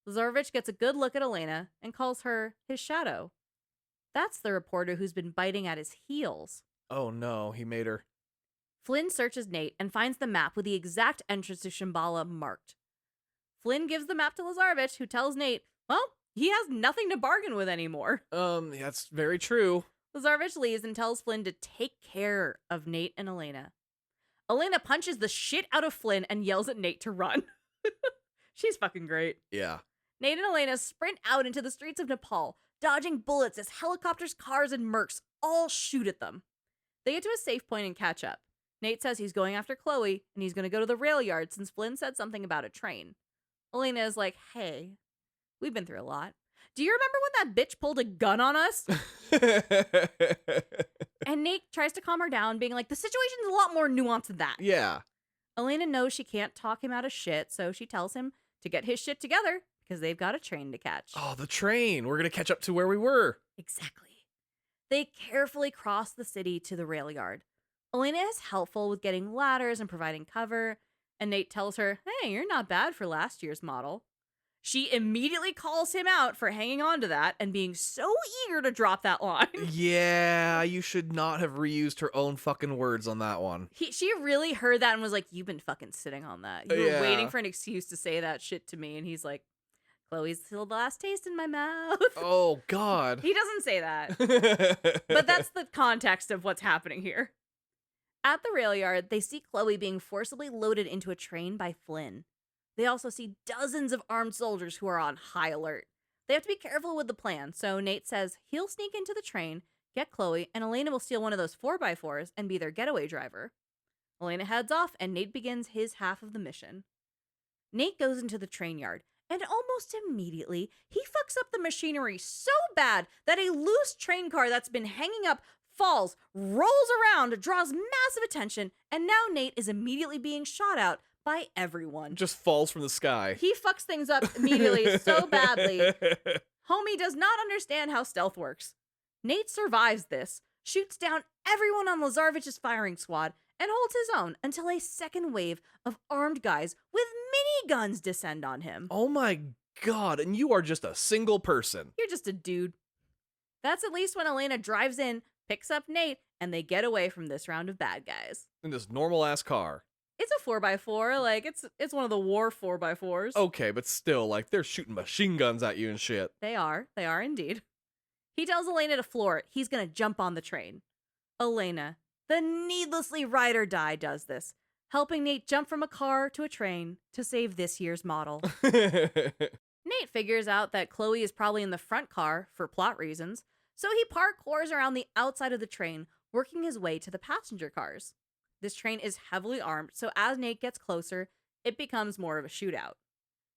Lazarevich gets a good look at Elena and calls her his shadow. That's the reporter who's been biting at his heels. Oh no, he made her. Flynn searches Nate and finds the map with the exact entrance to Shambhala marked. Flynn gives the map to Lazarevich, who tells Nate, well, He has nothing to bargain with anymore. That's very true. Lazarevich leaves and tells Flynn to take care of Nate and Elena. Elena punches the shit out of Flynn and yells at Nate to run. She's fucking great. Yeah. Nate and Elena sprint out into the streets of Nepal, dodging bullets as helicopters, cars, and mercs all shoot at them. They get to a safe point and catch up. Nate says he's going after Chloe, and he's going to go to the rail yard since Flynn said something about a train. Elena is like, hey, we've been through a lot. Do you remember when that bitch pulled a gun on us? And Nate tries to calm her down, being like, the situation's a lot more nuanced than that. Yeah. Elena knows she can't talk him out of shit, so she tells him to get his shit together because they've got a train to catch. Oh, the train. We're going to catch up to where we were. Exactly. They carefully cross the city to the rail yard. Elena is helpful with getting ladders and providing cover, and Nate tells her, hey, you're not bad for last year's model. She immediately calls him out for hanging on to that and being so eager to drop that line. Yeah, you should not have reused her own fucking words on that one. She really heard that and was like, you've been fucking sitting on that. You were Yeah. waiting for an excuse to say that shit to me. And he's like, Chloe's still the last taste in my mouth. Oh, God. He doesn't say that. But that's the context of what's happening here. At the rail yard, they see Chloe being forcibly loaded into a train by Flynn. They also see dozens of armed soldiers who are on high alert. They have to be careful with the plan, so Nate says he'll sneak into the train, get Chloe, and Elena will steal one of those 4x4s and be their getaway driver. Elena heads off, and Nate begins his half of the mission. Nate goes into the train yard, and almost immediately, he fucks up the machinery so bad that a loose train car that's been hanging up falls, rolls around, draws massive attention, and now Nate is immediately being shot out by everyone. Just falls from the sky. He fucks things up immediately so badly. Homie does not understand how stealth works. Nate survives this, shoots down everyone on Lazarevich's firing squad, and holds his own until a second wave of armed guys with miniguns descend on him. Oh my God, and you are just a single person. You're just a dude. That's at least when Elena drives in, picks up Nate, and they get away from this round of bad guys. In this normal-ass car. It's a 4x4, like, it's one of the war 4x4s. Okay, but still, like, they're shooting machine guns at you and shit. They are indeed. He tells Elena to floor it. He's gonna jump on the train. Elena, the needlessly ride or die, does this, helping Nate jump from a car to a train to save this year's model. Nate figures out that Chloe is probably in the front car for plot reasons, so he parkours around the outside of the train, working his way to the passenger cars. This train is heavily armed, so as Nate gets closer, it becomes more of a shootout.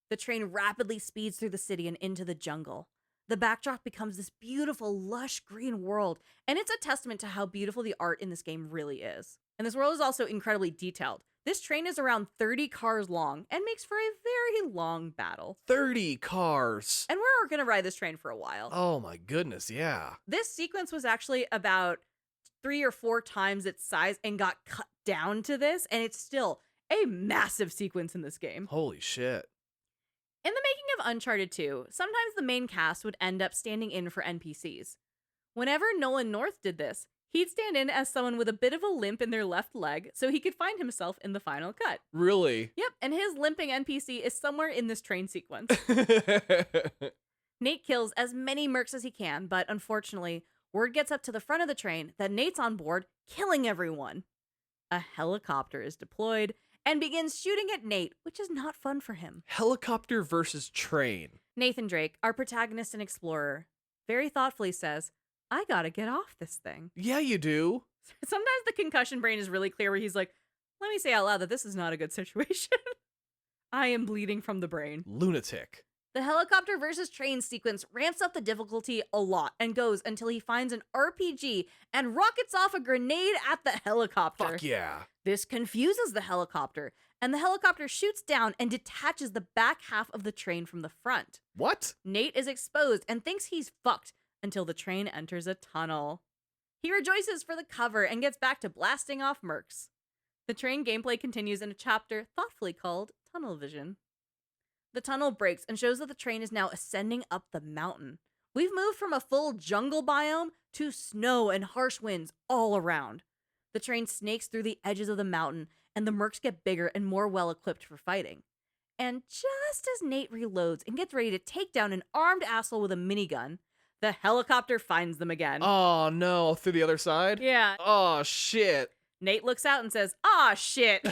The train rapidly speeds through the city and into the jungle. The backdrop becomes this beautiful, lush green world, and it's a testament to how beautiful the art in this game really is. And this world is also incredibly detailed. This train is around 30 cars long and makes for a very long battle. 30 cars. And we're going to ride this train for a while. Oh my goodness, yeah. This sequence was actually about 3 or 4 times its size and got cut down to this, and it's still a massive sequence in this game. Holy shit. In the making of Uncharted 2, sometimes the main cast would end up standing in for NPCs. Whenever Nolan North did this, he'd stand in as someone with a bit of a limp in their left leg so he could find himself in the final cut. Really? Yep, and his limping NPC is somewhere in this train sequence. Nate kills as many mercs as he can, but unfortunately, word gets up to the front of the train that Nate's on board, killing everyone. A helicopter is deployed and begins shooting at Nate, which is not fun for him. Helicopter versus train. Nathan Drake, our protagonist and explorer, very thoughtfully says, I gotta get off this thing. Yeah, you do. Sometimes the concussion brain is really clear where he's like, let me say out loud that this is not a good situation. I am bleeding from the brain. Lunatic. The helicopter versus train sequence ramps up the difficulty a lot and goes until he finds an RPG and rockets off a grenade at the helicopter. Fuck yeah. This confuses the helicopter, and the helicopter shoots down and detaches the back half of the train from the front. What? Nate is exposed and thinks he's fucked until the train enters a tunnel. He rejoices for the cover and gets back to blasting off mercs. The train gameplay continues in a chapter thoughtfully called Tunnel Vision. The tunnel breaks and shows that the train is now ascending up the mountain. We've moved from a full jungle biome to snow and harsh winds all around. The train snakes through the edges of the mountain, and the mercs get bigger and more well-equipped for fighting. And just as Nate reloads and gets ready to take down an armed asshole with a minigun, the helicopter finds them again. Oh, no. Through the other side? Yeah. Oh, shit. Nate looks out and says, "Aw, shit.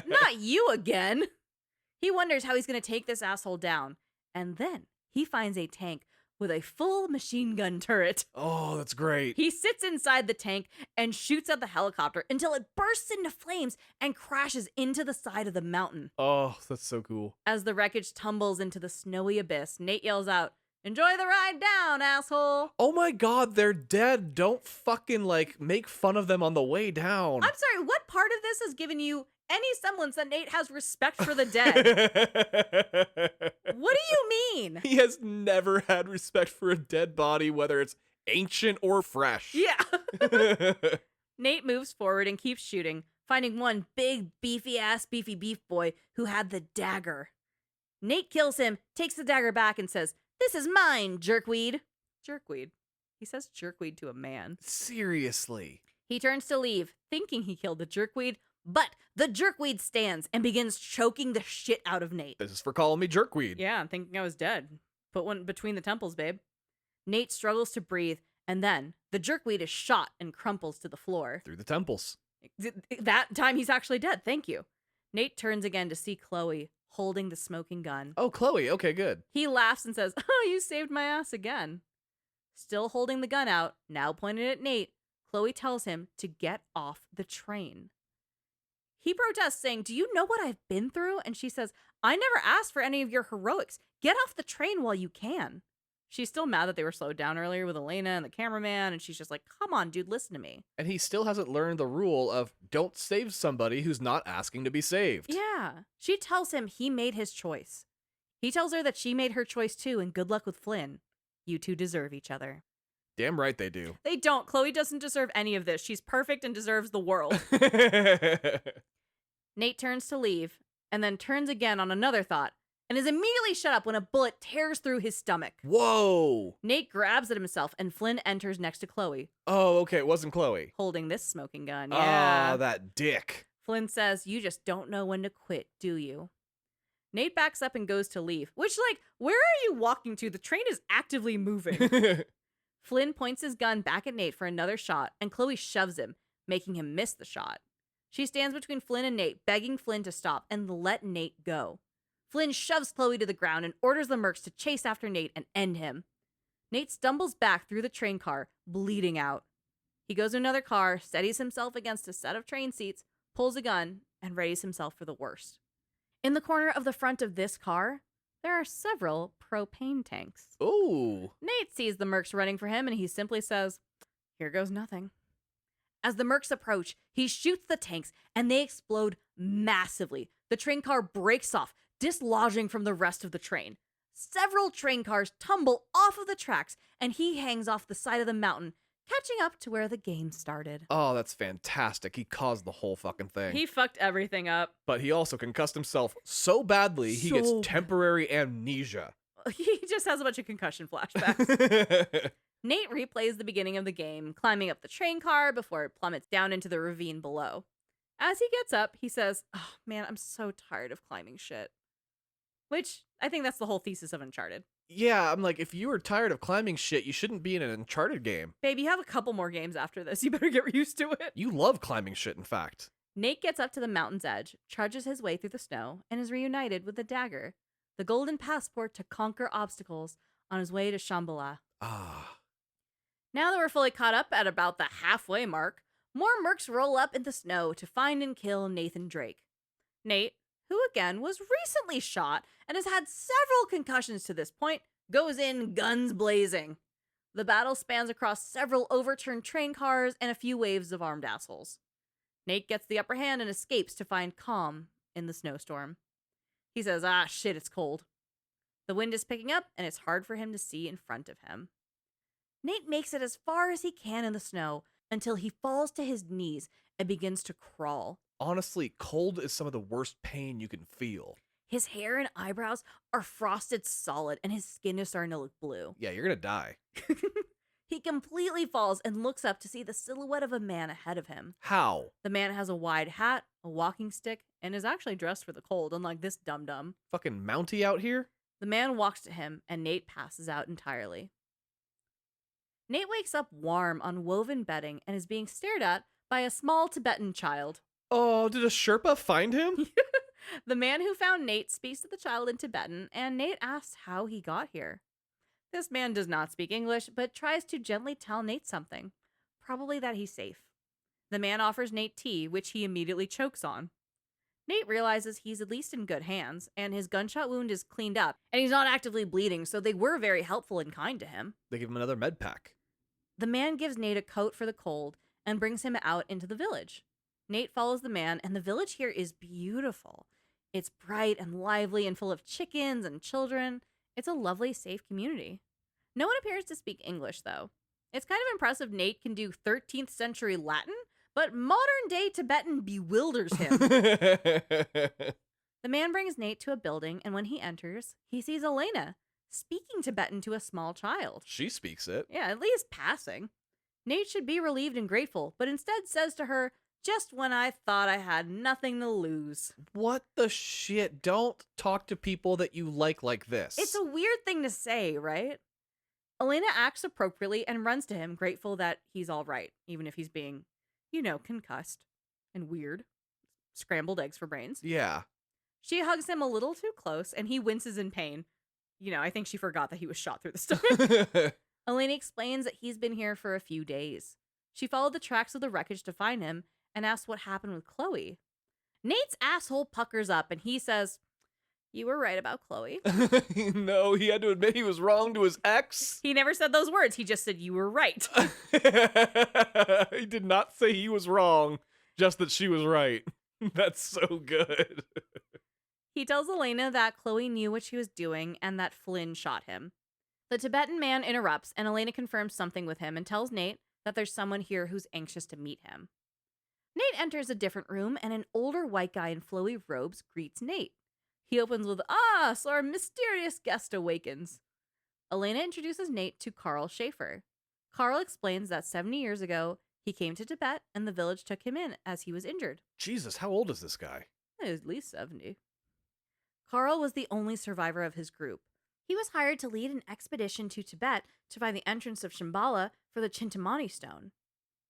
Not you again." He wonders how he's going to take this asshole down. And then he finds a tank with a full machine gun turret. Oh, that's great. He sits inside the tank and shoots at the helicopter until it bursts into flames and crashes into the side of the mountain. Oh, that's so cool. As the wreckage tumbles into the snowy abyss, Nate yells out, "Enjoy the ride down, asshole." Oh my god, they're dead. Don't fucking, make fun of them on the way down. I'm sorry, what part of this has given you any semblance that Nate has respect for the dead? What do you mean? He has never had respect for a dead body, whether it's ancient or fresh. Yeah. Nate moves forward and keeps shooting, finding one big, beefy beef boy who had the dagger. Nate kills him, takes the dagger back, and says, "This is mine, jerkweed." Jerkweed. He says jerkweed to a man. Seriously. He turns to leave, thinking he killed the jerkweed, but the jerkweed stands and begins choking the shit out of Nate. This is for calling me jerkweed. Yeah, I'm thinking I was dead. Put one between the temples, babe. Nate struggles to breathe, and then the jerkweed is shot and crumples to the floor. Through the temples. That time he's actually dead, thank you. Nate turns again to see Chloe holding the smoking gun. Oh, Chloe. Okay, good. He laughs and says, "Oh, you saved my ass again." Still holding the gun out, now pointed at Nate, Chloe tells him to get off the train. He protests, saying, "Do you know what I've been through?" And she says, "I never asked for any of your heroics. Get off the train while you can." She's still mad that they were slowed down earlier with Elena and the cameraman, and she's just like, "Come on, dude, listen to me." And he still hasn't learned the rule of don't save somebody who's not asking to be saved. Yeah. She tells him he made his choice. He tells her that she made her choice too, and good luck with Flynn. You two deserve each other. Damn right they do. They don't. Chloe doesn't deserve any of this. She's perfect and deserves the world. Nate turns to leave, and then turns again on another thought, and is immediately shut up when a bullet tears through his stomach. Whoa. Nate grabs at himself, and Flynn enters next to Chloe, Oh, okay. It wasn't Chloe. holding this smoking gun. Ah, Yeah. that dick. Flynn says, "You just don't know when to quit, do you?" Nate backs up and goes to leave, which, where are you walking to? The train is actively moving. Flynn points his gun back at Nate for another shot, and Chloe shoves him, making him miss the shot. She stands between Flynn and Nate, begging Flynn to stop and let Nate go. Flynn shoves Chloe to the ground and orders the mercs to chase after Nate and end him. Nate stumbles back through the train car, bleeding out. He goes to another car, steadies himself against a set of train seats, pulls a gun, and readies himself for the worst. In the corner of the front of this car, there are several propane tanks. Ooh. Nate sees the mercs running for him, and he simply says, "Here goes nothing." As the mercs approach, he shoots the tanks, and they explode massively. The train car breaks off, dislodging from the rest of the train. Several train cars tumble off of the tracks, and he hangs off the side of the mountain, catching up to where the game started. Oh, that's fantastic. He caused the whole fucking thing. He fucked everything up. But he also concussed himself so badly, he gets So temporary amnesia. He just has a bunch of concussion flashbacks. Nate replays the beginning of the game, climbing up the train car before it plummets down into the ravine below. As he gets up, he says, "Oh man, I'm so tired of climbing shit." Which, I think that's the whole thesis of Uncharted. Yeah, I'm like, if you were tired of climbing shit, you shouldn't be in an Uncharted game. Babe, you have a couple more games after this. You better get used to it. You love climbing shit, in fact. Nate gets up to the mountain's edge, trudges his way through the snow, and is reunited with the dagger, the golden passport to conquer obstacles on his way to Shambhala. Ah. Now that we're fully caught up at about the halfway mark, more mercs roll up in the snow to find and kill Nathan Drake. Nate, who again was recently shot and has had several concussions to this point, goes in guns blazing. The battle spans across several overturned train cars and a few waves of armed assholes. Nate gets the upper hand and escapes to find calm in the snowstorm. He says, "Ah, shit, it's cold." The wind is picking up and it's hard for him to see in front of him. Nate makes it as far as he can in the snow until he falls to his knees and begins to crawl. Honestly, cold is some of the worst pain you can feel. His hair and eyebrows are frosted solid and his skin is starting to look blue. Yeah, you're gonna die. He completely falls and looks up to see the silhouette of a man ahead of him. How? The man has a wide hat, a walking stick, and is actually dressed for the cold, unlike this dum-dum. Fucking Mountie out here? The man walks to him, and Nate passes out entirely. Nate wakes up warm on woven bedding and is being stared at by a small Tibetan child. Oh, did a Sherpa find him? The man who found Nate speaks to the child in Tibetan, and Nate asks how he got here. This man does not speak English, but tries to gently tell Nate something, probably that he's safe. The man offers Nate tea, which he immediately chokes on. Nate realizes he's at least in good hands, and his gunshot wound is cleaned up, and he's not actively bleeding, so they were very helpful and kind to him. They give him another med pack. The man gives Nate a coat for the cold and brings him out into the village. Nate follows the man, and the village here is beautiful. It's bright and lively and full of chickens and children. It's a lovely, safe community. No one appears to speak English, though. It's kind of impressive Nate can do 13th century Latin, but modern day Tibetan bewilders him. The man brings Nate to a building, and when he enters, he sees Elena speaking Tibetan to a small child. She speaks it. Yeah, at least passing. Nate should be relieved and grateful, but instead says to her, "Just when I thought I had nothing to lose." What the shit? Don't talk to people that you like this. It's a weird thing to say, right? Elena acts appropriately and runs to him, grateful that he's all right, even if he's being, concussed and weird. Scrambled eggs for brains. Yeah. She hugs him a little too close, and he winces in pain. I think she forgot that he was shot through the stomach. Elena explains that he's been here for a few days. She followed the tracks of the wreckage to find him and asks what happened with Chloe. Nate's asshole puckers up, and he says, "You were right about Chloe." No, he had to admit he was wrong to his ex. He never said those words. He just said, "You were right." He did not say he was wrong, just that she was right. That's so good. He tells Elena that Chloe knew what she was doing and that Flynn shot him. The Tibetan man interrupts, and Elena confirms something with him and tells Nate that there's someone here who's anxious to meet him. Nate enters a different room, and an older white guy in flowy robes greets Nate. He opens with, so our mysterious guest awakens." Elena introduces Nate to Carl Schaefer. Carl explains that 70 years ago, he came to Tibet, and the village took him in as he was injured. Jesus, how old is this guy? At least 70. Carl was the only survivor of his group. He was hired to lead an expedition to Tibet to find the entrance of Shambhala for the Chintamani stone.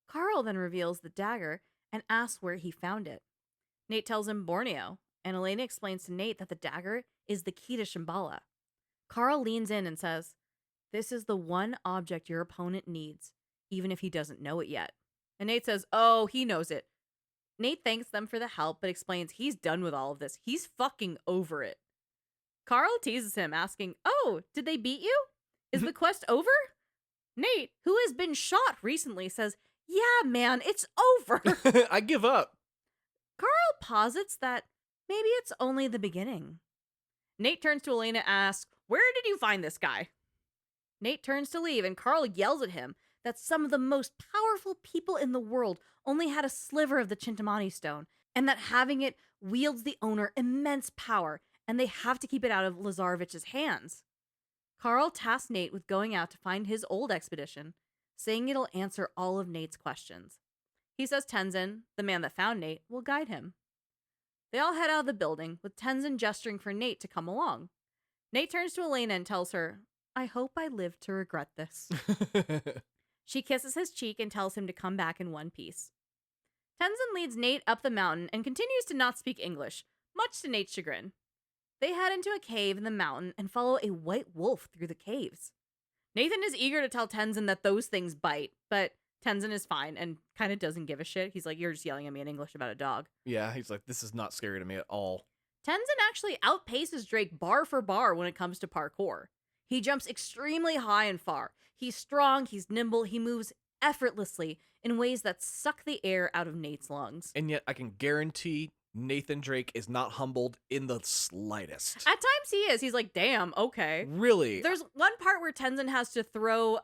Carl then reveals the dagger and asks where he found it. Nate tells him Borneo, and Elena explains to Nate that the dagger is the key to Shambhala. Carl leans in and says, "This is the one object your opponent needs, even if he doesn't know it yet." And Nate says, "Oh, he knows it." Nate thanks them for the help, but explains he's done with all of this. He's fucking over it. Carl teases him, asking, "Oh, did they beat you? Is the quest over?" Nate, who has been shot recently, says, "Yeah, man, it's over." I give up. Carl posits that maybe it's only the beginning. Nate turns to Elena and asks, "Where did you find this guy?" Nate turns to leave, and Carl yells at him that some of the most powerful people in the world only had a sliver of the Chintamani stone, and that having it wields the owner immense power, and they have to keep it out of Lazarevich's hands. Carl tasks Nate with going out to find his old expedition, saying it'll answer all of Nate's questions. He says Tenzin, the man that found Nate, will guide him. They all head out of the building, with Tenzin gesturing for Nate to come along. Nate turns to Elena and tells her, "I hope I live to regret this." She kisses his cheek and tells him to come back in one piece. Tenzin leads Nate up the mountain and continues to not speak English, much to Nate's chagrin. They head into a cave in the mountain and follow a white wolf through the caves. Nathan is eager to tell Tenzin that those things bite, but Tenzin is fine and kind of doesn't give a shit. He's like, "You're just yelling at me in English about a dog." Yeah, he's like, this is not scary to me at all. Tenzin actually outpaces Drake bar for bar when it comes to parkour. He jumps extremely high and far. He's strong, he's nimble, he moves effortlessly in ways that suck the air out of Nate's lungs. And yet I can guarantee Nathan Drake is not humbled in the slightest. At times he is. He's like, "Damn, okay." Really? There's one part where Tenzin has to throw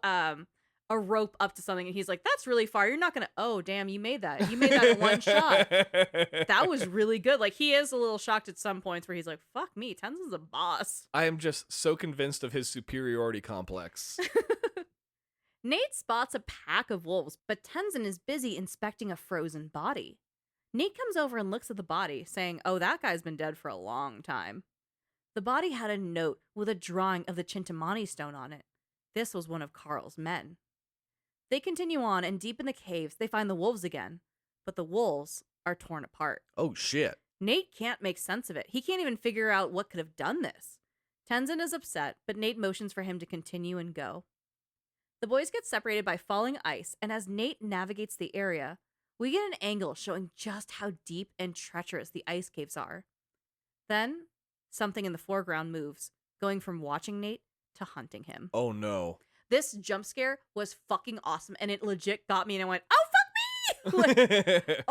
a rope up to something, and he's like, "That's really far. You're not gonna." Oh, damn! You made that. You made that in one shot. That was really good. Like, he is a little shocked at some points where he's like, "Fuck me, Tenzin's a boss." I am just so convinced of his superiority complex. Nate spots a pack of wolves, but Tenzin is busy inspecting a frozen body. Nate comes over and looks at the body, saying, "Oh, that guy's been dead for a long time." The body had a note with a drawing of the Chintamani stone on it. This was one of Carl's men. They continue on, and deep in the caves, they find the wolves again. But the wolves are torn apart. Oh, shit. Nate can't make sense of it. He can't even figure out what could have done this. Tenzin is upset, but Nate motions for him to continue and go. The boys get separated by falling ice, and as Nate navigates the area, we get an angle showing just how deep and treacherous the ice caves are. Then, something in the foreground moves, going from watching Nate to hunting him. Oh, no. This jump scare was fucking awesome, and it legit got me, and I went, "Oh, fuck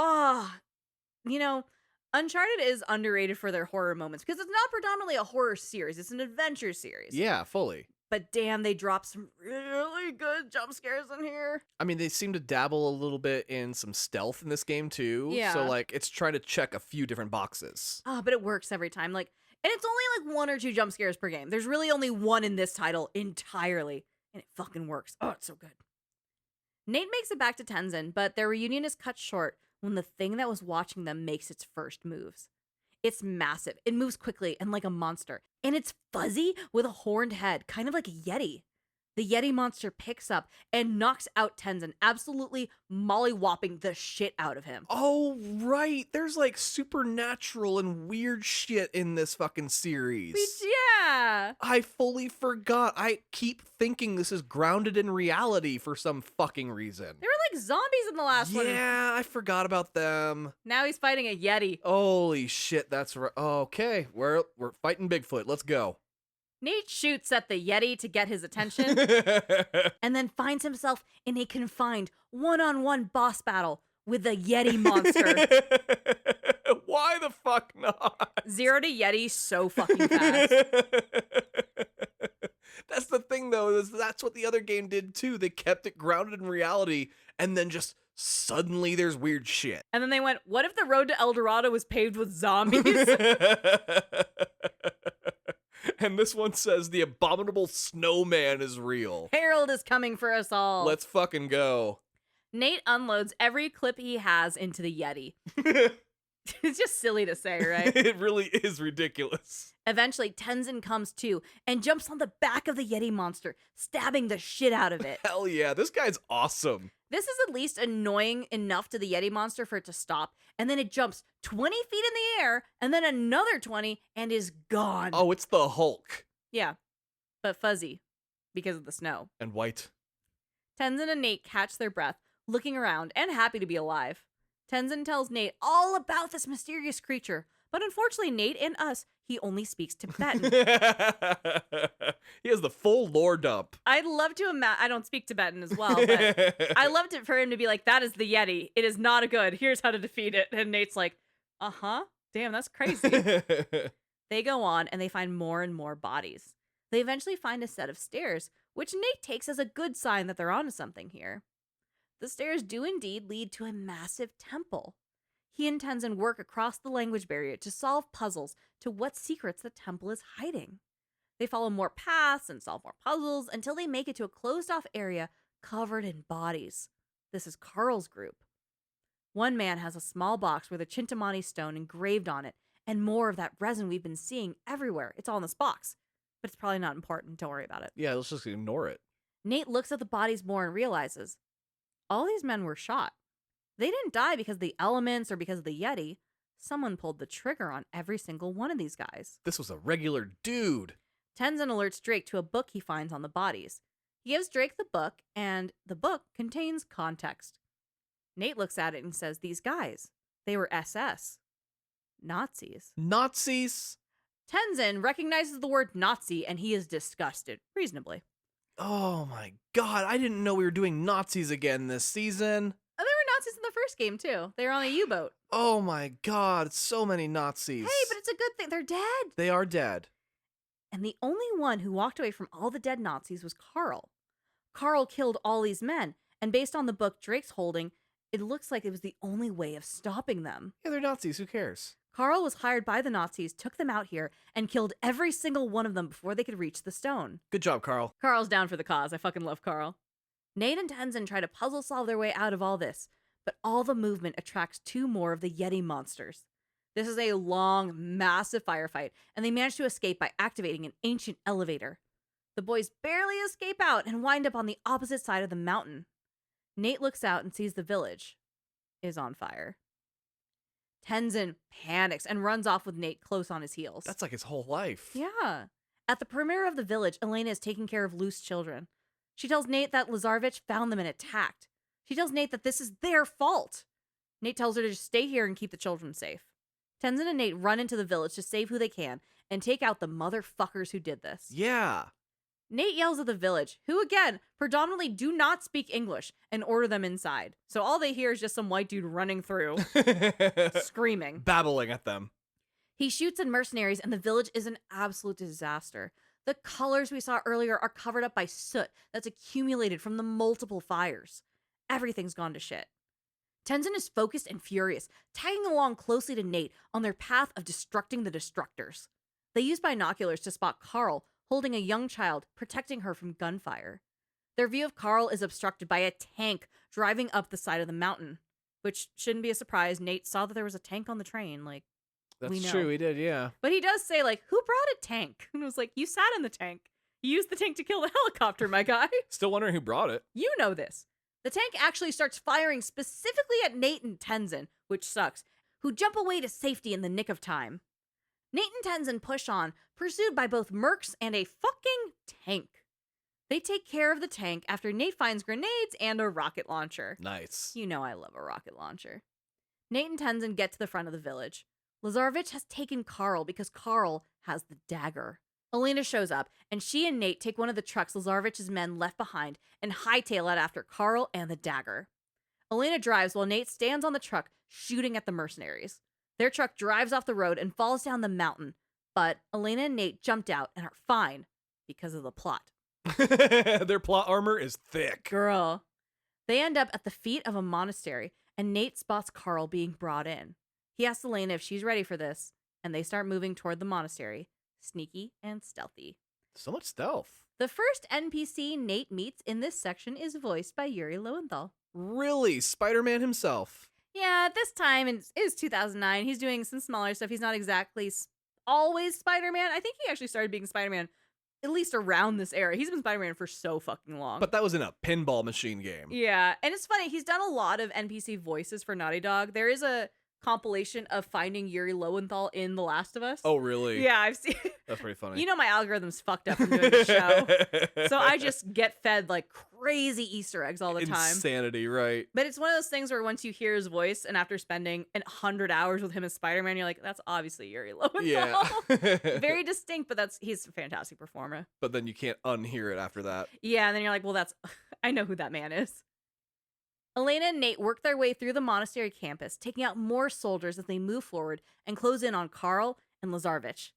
me!" You know, Uncharted is underrated for their horror moments because it's not predominantly a horror series, it's an adventure series. Yeah, fully. But damn, they dropped some really good jump scares in here. I mean, they seem to dabble a little bit in some stealth in this game, too. Yeah. So, like, it's trying to check a few different boxes. But it works every time. Like, and it's only like 1 or 2 jump scares per game. There's really only one in this title entirely, and it fucking works. Oh, it's so good. Nate makes it back to Tenzin, but their reunion is cut short when the thing that was watching them makes its first moves. It's massive. It moves quickly and like a monster. And it's fuzzy with a horned head, kind of like a Yeti. The Yeti monster picks up and knocks out Tenzin, absolutely mollywopping the shit out of him. Oh, right. There's like supernatural and weird shit in this fucking series. Yeah. I fully forgot. I keep thinking this is grounded in reality for some fucking reason. There were like zombies in the last one. Yeah, I forgot about them. Now he's fighting a Yeti. Holy shit, that's right. Okay, we're fighting Bigfoot. Let's go. Nate shoots at the Yeti to get his attention and then finds himself in a confined one-on-one boss battle with the Yeti monster. Why the fuck not? 0 to Yeti so fucking fast. That's the thing, though, is that's what the other game did, too. They kept it grounded in reality, and then just suddenly there's weird shit. And then they went, what if the road to El Dorado was paved with zombies? And this one says the abominable snowman is real. Harold is coming for us all. Let's fucking go. Nate unloads every clip he has into the Yeti. It's just silly to say, right? It really is ridiculous. Eventually, Tenzin comes to and jumps on the back of the Yeti monster, stabbing the shit out of it. Hell yeah, this guy's awesome. This is at least annoying enough to the Yeti monster for it to stop, and then it jumps 20 feet in the air, and then another 20, and is gone. Oh, it's the Hulk. Yeah, but fuzzy, because of the snow. And white. Tenzin and Nate catch their breath, looking around and happy to be alive. Tenzin tells Nate all about this mysterious creature, but unfortunately Nate and us, he only speaks Tibetan. He has the full lore dump. I'd love to imagine, I don't speak Tibetan as well, but I loved it for him to be like, that is the Yeti. It is not a good. Here's how to defeat it. And Nate's like, damn, that's crazy. They go on and they find more and more bodies. They eventually find a set of stairs, which Nate takes as a good sign that they're onto something here. The stairs do indeed lead to a massive temple. He and Tenzin work across the language barrier to solve puzzles to what secrets the temple is hiding. They follow more paths and solve more puzzles until they make it to a closed-off area covered in bodies. This is Carl's group. One man has a small box with a Chintamani stone engraved on it and more of that resin we've been seeing everywhere. It's all in this box, but it's probably not important. Don't worry about it. Yeah, let's just ignore it. Nate looks at the bodies more and realizes all these men were shot. They didn't die because of the elements or because of the Yeti. Someone pulled the trigger on every single one of these guys. This was a regular dude. Tenzin alerts Drake to a book he finds on the bodies. He gives Drake the book, and the book contains context. Nate looks at it and says, these guys, they were SS. Nazis. Nazis? Tenzin recognizes the word Nazi, and he is disgusted, reasonably. Oh my god, I didn't know we were doing Nazis again this season. Oh, there were Nazis in the first game, too. They were on a U-boat. Oh my god, so many Nazis. Hey, but it's a good thing. They're dead. They are dead. And the only one who walked away from all the dead Nazis was Carl. Carl killed all these men, and based on the book Drake's holding, it looks like it was the only way of stopping them. Yeah, they're Nazis, who cares? Carl was hired by the Nazis, took them out here, and killed every single one of them before they could reach the stone. Good job, Carl. Carl's down for the cause. I fucking love Carl. Nate and Tenzin try to puzzle solve their way out of all this, but all the movement attracts 2 more of the Yeti monsters. This is a long, massive firefight, and they manage to escape by activating an ancient elevator. The boys barely escape out and wind up on the opposite side of the mountain. Nate looks out and sees the village is on fire. Tenzin panics and runs off with Nate close on his heels. That's like his whole life. Yeah. At the perimeter of the village, Elena is taking care of loose children. She tells Nate that Lazarevich found them and attacked. She tells Nate that this is their fault. Nate tells her to just stay here and keep the children safe. Tenzin and Nate run into the village to save who they can and take out the motherfuckers who did this. Yeah. Nate yells at the village, who again, predominantly do not speak English, and order them inside. So all they hear is just some white dude running through, screaming. Babbling at them. He shoots at mercenaries and the village is an absolute disaster. The colors we saw earlier are covered up by soot that's accumulated from the multiple fires. Everything's gone to shit. Tenzin is focused and furious, tagging along closely to Nate on their path of destructing the destructors. They use binoculars to spot Carl holding a young child, protecting her from gunfire. Their view of Carl is obstructed by a tank driving up the side of the mountain, which shouldn't be a surprise. Nate saw that there was a tank on the train, That's we know. true, he did, yeah. But he does say, who brought a tank? And it was like, you sat in the tank. You used the tank to kill the helicopter, my guy. Still wondering who brought it. You know this. The tank actually starts firing specifically at Nate and Tenzin, which sucks, who jump away to safety in the nick of time. Nate and Tenzin push on, pursued by both mercs and a fucking tank. They take care of the tank after Nate finds grenades and a rocket launcher. Nice. You know I love a rocket launcher. Nate and Tenzin get to the front of the village. Lazarevich has taken Carl because Carl has the dagger. Elena shows up, and she and Nate take one of the trucks Lazarevich's men left behind and hightail it after Carl and the dagger. Elena drives while Nate stands on the truck shooting at the mercenaries. Their truck drives off the road and falls down the mountain, but Elena and Nate jumped out and are fine because of the plot. Their plot armor is thick. Girl. They end up at the feet of a monastery, and Nate spots Carl being brought in. He asks Elena if she's ready for this, and they start moving toward the monastery, sneaky and stealthy. So much stealth. The first NPC Nate meets in this section is voiced by Yuri Lowenthal. Really? Spider-Man himself. Yeah, at this time, it is 2009. He's doing some smaller stuff. He's not exactly always Spider-Man. I think he actually started being Spider-Man at least around this era. He's been Spider-Man for so fucking long. But that was in a pinball machine game. Yeah, and it's funny. He's done a lot of NPC voices for Naughty Dog. There is a compilation of finding Yuri Lowenthal in The Last of Us. Oh, really? Yeah, I've seen. That's pretty funny. You know my algorithm's fucked up from doing the show. So I just get fed crazy Easter eggs all the time. Insanity, right? But it's one of those things where once you hear his voice and after spending 100 hours with him as Spider-Man, you're like, that's obviously Yuri Lowenthal. Yeah. Very distinct, but he's a fantastic performer. But then you can't unhear it after that. Yeah, and then you're like, well, I know who that man is. Elena and Nate work their way through the monastery campus, taking out more soldiers as they move forward and close in on Carl and Lazarevich.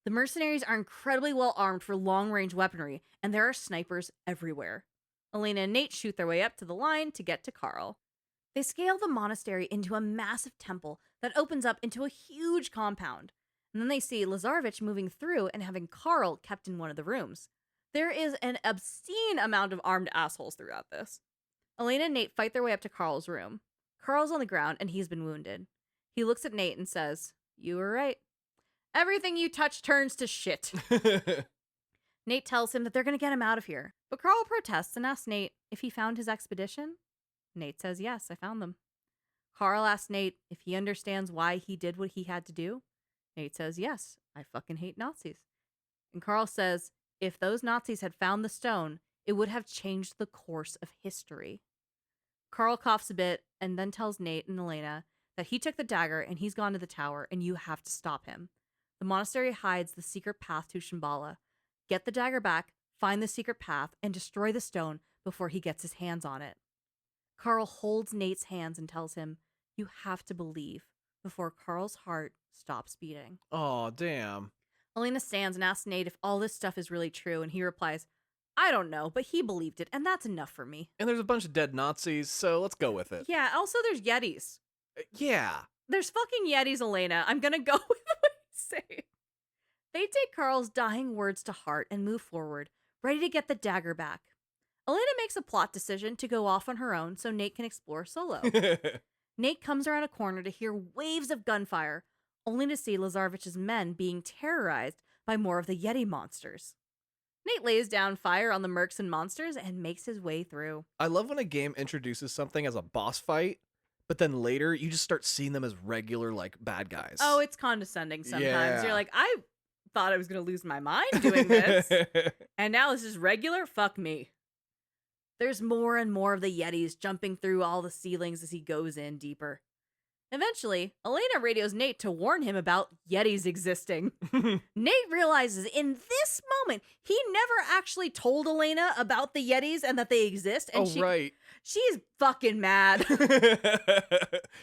The mercenaries are incredibly well armed for long-range weaponry, and there are snipers everywhere. Elena and Nate shoot their way up to the line to get to Carl. They scale the monastery into a massive temple that opens up into a huge compound. And then they see Lazarevich moving through and having Carl kept in one of the rooms. There is an obscene amount of armed assholes throughout this. Elena and Nate fight their way up to Carl's room. Carl's on the ground and he's been wounded. He looks at Nate and says, "You were right. Everything you touch turns to shit." Nate tells him that they're going to get him out of here. But Carl protests and asks Nate if he found his expedition. Nate says, "Yes, I found them." Carl asks Nate if he understands why he did what he had to do. Nate says, "Yes, I fucking hate Nazis." And Carl says, if those Nazis had found the stone, it would have changed the course of history. Carl coughs a bit and then tells Nate and Elena that he took the dagger and he's gone to the tower and you have to stop him. The monastery hides the secret path to Shambhala. Get the dagger back, find the secret path, and destroy the stone before he gets his hands on it. Carl holds Nate's hands and tells him, "You have to believe," before Carl's heart stops beating. Oh, damn. Elena stands and asks Nate if all this stuff is really true, and he replies, "I don't know, but he believed it, and that's enough for me." And there's a bunch of dead Nazis, so let's go with it. Yeah, also there's Yetis. Yeah. There's fucking Yetis, Elena. I'm gonna go with what you say. They take Carl's dying words to heart and move forward, ready to get the dagger back. Elena makes a plot decision to go off on her own so Nate can explore solo. Nate comes around a corner to hear waves of gunfire, only to see Lazarevich's men being terrorized by more of the Yeti monsters. Nate lays down fire on the mercs and monsters and makes his way through. I love when a game introduces something as a boss fight, but then later you just start seeing them as regular, like, bad guys. Oh, it's condescending sometimes. Yeah. You're like, I thought I was going to lose my mind doing this, and now this is regular? Fuck me. There's more and more of the Yetis jumping through all the ceilings as he goes in deeper. Eventually, Elena radios Nate to warn him about Yetis existing. Nate realizes in this moment he never actually told Elena about the Yetis and that they exist. And right. She's fucking mad.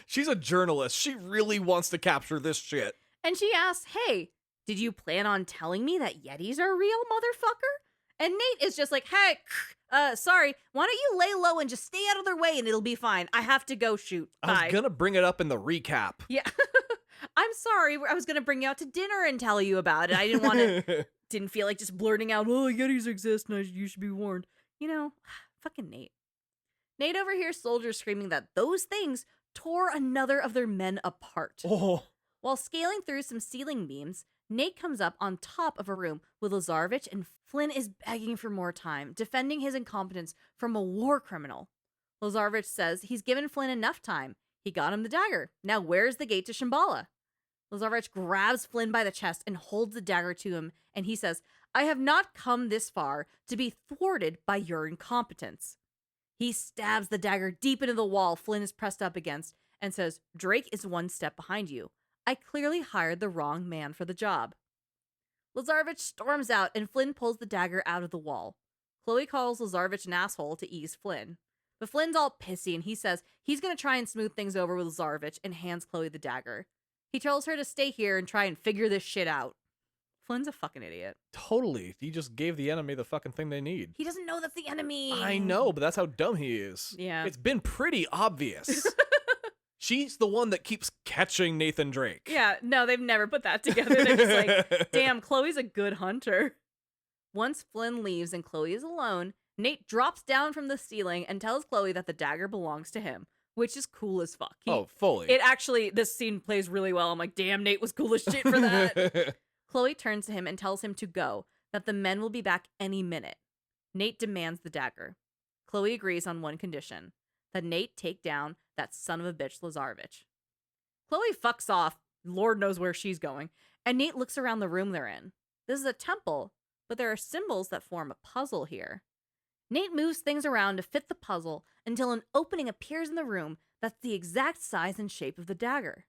She's a journalist. She really wants to capture this shit. And she asks, hey, did you plan on telling me that Yetis are real, motherfucker? And Nate is just like, hey, sorry, why don't you lay low and just stay out of their way and it'll be fine. I have to go shoot. Bye. I was gonna bring it up in the recap. Yeah. I'm sorry. I was gonna bring you out to dinner and tell you about it. I didn't feel like just blurting out, oh, Yetis exist and you should be warned. You know, fucking Nate. Nate overhears soldiers screaming that those things tore another of their men apart. Oh. While scaling through some ceiling beams, Nate comes up on top of a room with Lazarevich, and Flynn is begging for more time, defending his incompetence from a war criminal. Lazarevich says he's given Flynn enough time. He got him the dagger. Now where's the gate to Shambhala? Lazarevich grabs Flynn by the chest and holds the dagger to him, and he says, I have not come this far to be thwarted by your incompetence. He stabs the dagger deep into the wall Flynn is pressed up against and says, Drake is one step behind you. I clearly hired the wrong man for the job. Lazarevich storms out and Flynn pulls the dagger out of the wall. Chloe calls Lazarevich an asshole to ease Flynn. But Flynn's all pissy and he says he's going to try and smooth things over with Lazarevich and hands Chloe the dagger. He tells her to stay here and try and figure this shit out. Flynn's a fucking idiot. Totally. He just gave the enemy the fucking thing they need. He doesn't know that's the enemy. I know, but that's how dumb he is. Yeah. It's been pretty obvious. She's the one that keeps catching Nathan Drake. Yeah, no, they've never put that together. They're just like, damn, Chloe's a good hunter. Once Flynn leaves and Chloe is alone, Nate drops down from the ceiling and tells Chloe that the dagger belongs to him, which is cool as fuck. Fully. It actually, this scene plays really well. I'm like, damn, Nate was cool as shit for that. Chloe turns to him and tells him to go, that the men will be back any minute. Nate demands the dagger. Chloe agrees on one condition, that Nate take down that son of a bitch Lazarevich. Chloe fucks off, Lord knows where she's going, and Nate looks around the room they're in. This is a temple, but there are symbols that form a puzzle here. Nate moves things around to fit the puzzle until an opening appears in the room that's the exact size and shape of the dagger.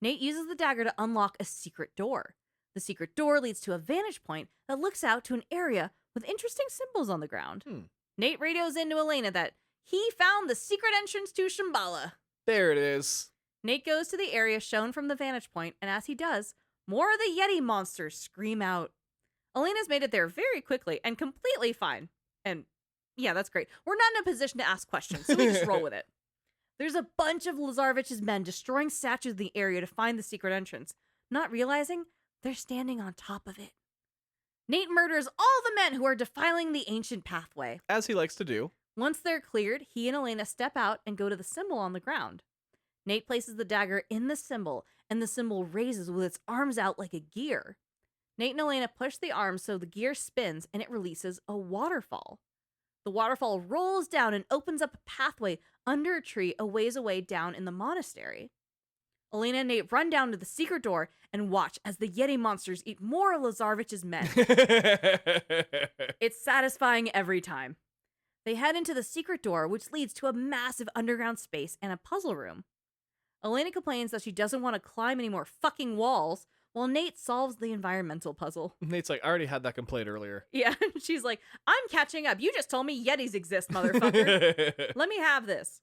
Nate uses the dagger to unlock a secret door. The secret door leads to a vantage point that looks out to an area with interesting symbols on the ground. Nate radios into Elena that he found the secret entrance to Shambhala. There it is. Nate goes to the area shown from the vantage point, and as he does, more of the Yeti monsters scream out. Elena's made it there very quickly and completely fine. And yeah, that's great. We're not in a position to ask questions, so we just roll with it. There's a bunch of Lazarevich's men destroying statues in the area to find the secret entrance, not realizing they're standing on top of it. Nate murders all the men who are defiling the ancient pathway. As he likes to do. Once they're cleared, he and Elena step out and go to the symbol on the ground. Nate places the dagger in the symbol, and the symbol raises with its arms out like a gear. Nate and Elena push the arms so the gear spins, and it releases a waterfall. The waterfall rolls down and opens up a pathway under a tree a ways away down in the monastery. Elena and Nate run down to the secret door and watch as the Yeti monsters eat more of Lazarevich's men. It's satisfying every time. They head into the secret door, which leads to a massive underground space and a puzzle room. Elena complains that she doesn't want to climb any more fucking walls, while Nate solves the environmental puzzle. Nate's like, I already had that complaint earlier. Yeah, she's like, I'm catching up. You just told me Yetis exist, motherfucker. Let me have this.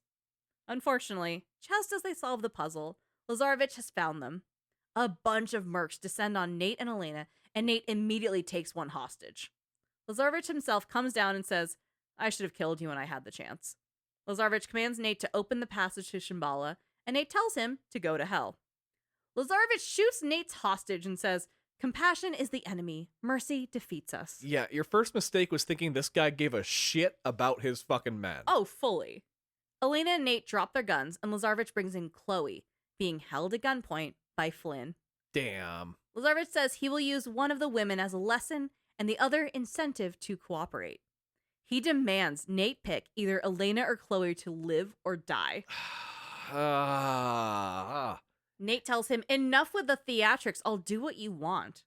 Unfortunately, just as they solve the puzzle, Lazarevich has found them. A bunch of mercs descend on Nate and Elena, and Nate immediately takes one hostage. Lazarevich himself comes down and says, I should have killed you when I had the chance. Lazarevich commands Nate to open the passage to Shambhala, and Nate tells him to go to hell. Lazarevich shoots Nate's hostage and says, Compassion is the enemy. Mercy defeats us. Yeah, your first mistake was thinking this guy gave a shit about his fucking men. Oh, fully. Elena and Nate drop their guns, and Lazarevich brings in Chloe, being held at gunpoint by Flynn. Damn. Lazarevich says he will use one of the women as a lesson and the other incentive to cooperate. He demands Nate pick either Elena or Chloe to live or die. Nate tells him, enough with the theatrics, I'll do what you want.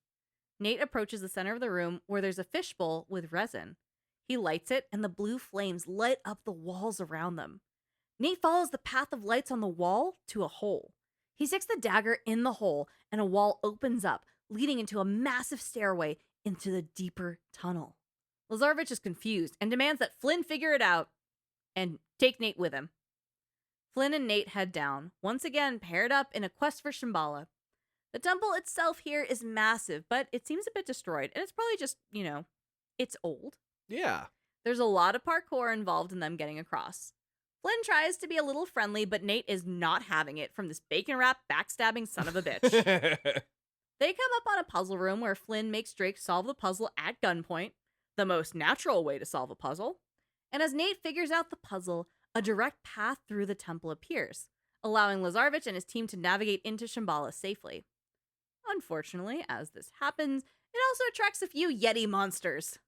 Nate approaches the center of the room where there's a fishbowl with resin. He lights it, and the blue flames light up the walls around them. Nate follows the path of lights on the wall to a hole. He sticks the dagger in the hole, and a wall opens up, leading into a massive stairway into the deeper tunnel. Lazarevich is confused and demands that Flynn figure it out and take Nate with him. Flynn and Nate head down, once again paired up in a quest for Shambhala. The temple itself here is massive, but it seems a bit destroyed, and it's probably just, it's old. Yeah. There's a lot of parkour involved in them getting across. Flynn tries to be a little friendly, but Nate is not having it from this bacon-wrapped, backstabbing son of a bitch. They come up on a puzzle room where Flynn makes Drake solve the puzzle at gunpoint, the most natural way to solve a puzzle. And as Nate figures out the puzzle, a direct path through the temple appears, allowing Lazarevich and his team to navigate into Shambhala safely. Unfortunately, as this happens, it also attracts a few Yeti monsters.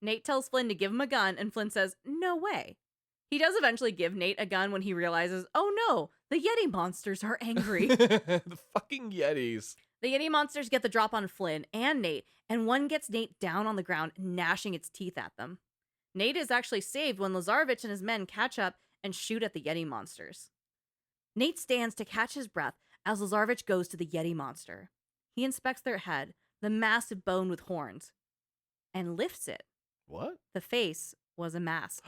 Nate tells Flynn to give him a gun, and Flynn says, no way. He does eventually give Nate a gun when he realizes, oh no, the Yeti monsters are angry. The fucking Yetis. The Yeti monsters get the drop on Flynn and Nate, and one gets Nate down on the ground, gnashing its teeth at them. Nate is actually saved when Lazarevich and his men catch up and shoot at the Yeti monsters. Nate stands to catch his breath as Lazarevich goes to the Yeti monster. He inspects their head, the massive bone with horns, and lifts it. What? The face was a mask.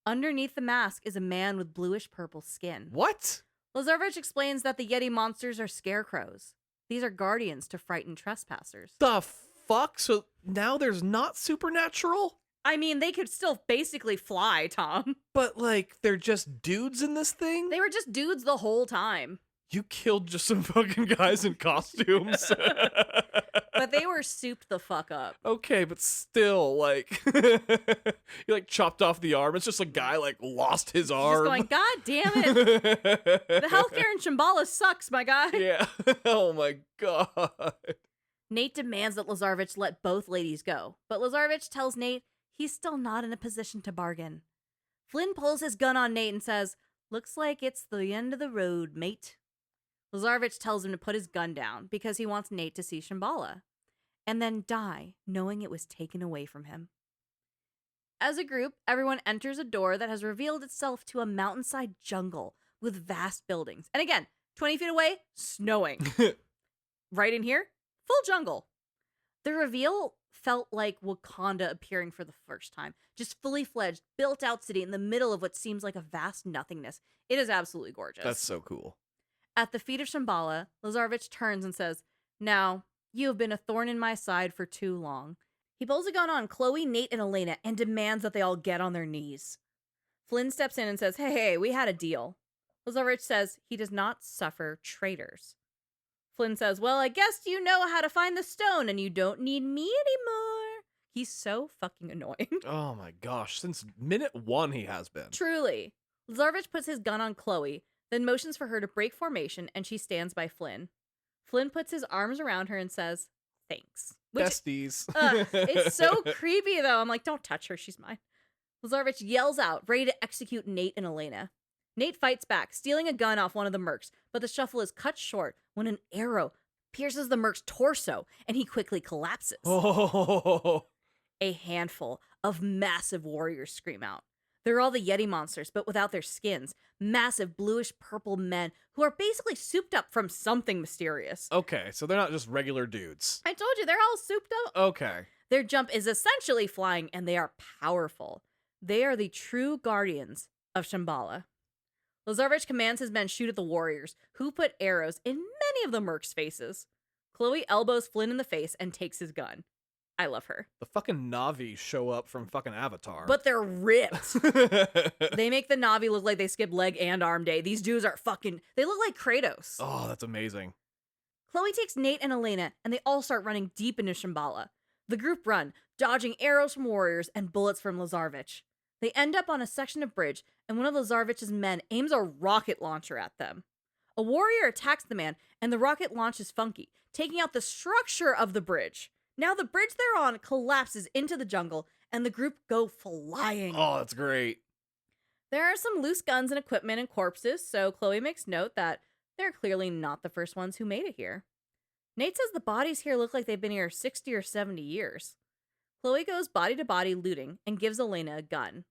Underneath the mask is a man with bluish-purple skin. What? Lazarevich explains that the Yeti monsters are scarecrows. These are guardians to frighten trespassers. The fuck? So now there's not supernatural? I mean, they could still basically fly, Tom. But, they're just dudes in this thing? They were just dudes the whole time. You killed just some fucking guys in costumes. But they were souped the fuck up. Okay, but still, you, chopped off the arm. It's just a guy, lost his arm. Just going, God damn it. The healthcare in Shambhala sucks, my guy. Yeah. Oh, my God. Nate demands that Lazarevich let both ladies go. But Lazarevich tells Nate he's still not in a position to bargain. Flynn pulls his gun on Nate and says, looks like it's the end of the road, mate. Lazarevich tells him to put his gun down because he wants Nate to see Shambhala, and then die knowing it was taken away from him. As a group, everyone enters a door that has revealed itself to a mountainside jungle with vast buildings. And again, 20 feet away, snowing. Right in here, full jungle. The reveal felt like Wakanda appearing for the first time. Just fully fledged, built out city in the middle of what seems like a vast nothingness. It is absolutely gorgeous. That's so cool. At the feet of Shambhala, Lazarevich turns and says, now, you have been a thorn in my side for too long. He pulls a gun on Chloe, Nate, and Elena and demands that they all get on their knees. Flynn steps in and says, hey, we had a deal. Lazarevich says he does not suffer traitors. Flynn says, well, I guess you know how to find the stone and you don't need me anymore. He's so fucking annoying. Oh my gosh, since minute one he has been. Truly. Lazarevich puts his gun on Chloe, then motions for her to break formation, and she stands by Flynn. Flynn puts his arms around her and says, thanks. Besties. It's so creepy, though. I'm like, don't touch her. She's mine. Lazarevich yells out, ready to execute Nate and Elena. Nate fights back, stealing a gun off one of the mercs, but the shuffle is cut short when an arrow pierces the merc's torso, and he quickly collapses. Oh. A handful of massive warriors scream out. They're all the Yeti monsters, but without their skins. Massive bluish-purple men who are basically souped up from something mysterious. Okay, so they're not just regular dudes. I told you, they're all souped up. Okay. Their jump is essentially flying, and they are powerful. They are the true guardians of Shambhala. Lazarevich commands his men shoot at the warriors, who put arrows in many of the mercs' faces. Chloe elbows Flynn in the face and takes his gun. I love her. The fucking Na'vi show up from fucking Avatar. But they're ripped. They make the Na'vi look like they skipped leg and arm day. These dudes are fucking... They look like Kratos. Oh, that's amazing. Chloe takes Nate and Elena, and they all start running deep into Shambhala. The group run, dodging arrows from warriors and bullets from Lazarevich. They end up on a section of bridge, and one of Lazarevich's men aims a rocket launcher at them. A warrior attacks the man, and the rocket launches funky, taking out the structure of the bridge. Now the bridge they're on collapses into the jungle, and the group go flying. Oh, that's great. There are some loose guns and equipment and corpses, so Chloe makes note that they're clearly not the first ones who made it here. Nate says the bodies here look like they've been here 60 or 70 years. Chloe goes body to body looting and gives Elena a gun.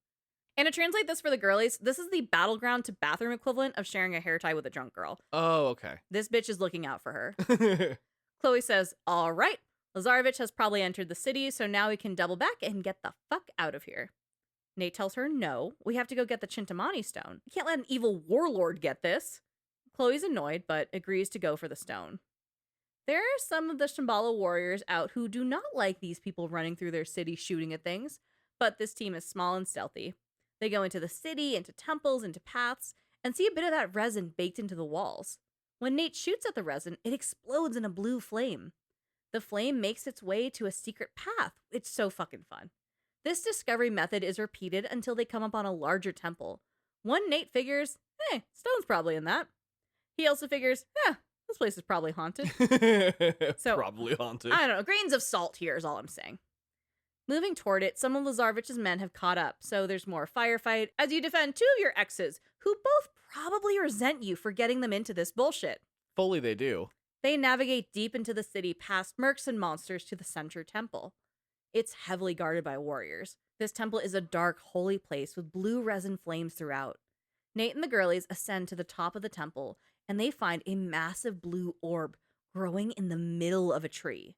And to translate this for the girlies, this is the battleground to bathroom equivalent of sharing a hair tie with a drunk girl. Oh, okay. This bitch is looking out for her. Chloe says, all right, Lazarevich has probably entered the city, so now we can double back and get the fuck out of here. Nate tells her, no, we have to go get the Chintamani stone. You can't let an evil warlord get this. Chloe's annoyed, but agrees to go for the stone. There are some of the Shambhala warriors out who do not like these people running through their city shooting at things, but this team is small and stealthy. They go into the city, into temples, into paths, and see a bit of that resin baked into the walls. When Nate shoots at the resin, it explodes in a blue flame. The flame makes its way to a secret path. It's so fucking fun. This discovery method is repeated until they come upon a larger temple. One Nate figures, stone's probably in that. He also figures, this place is probably haunted. So, probably haunted. I don't know, grains of salt here is all I'm saying. Moving toward it, some of Lazarevich's men have caught up, so there's more firefight as you defend two of your exes, who both probably resent you for getting them into this bullshit. Fully they do. They navigate deep into the city past mercs and monsters to the center temple. It's heavily guarded by warriors. This temple is a dark, holy place with blue resin flames throughout. Nate and the girlies ascend to the top of the temple, and they find a massive blue orb growing in the middle of a tree.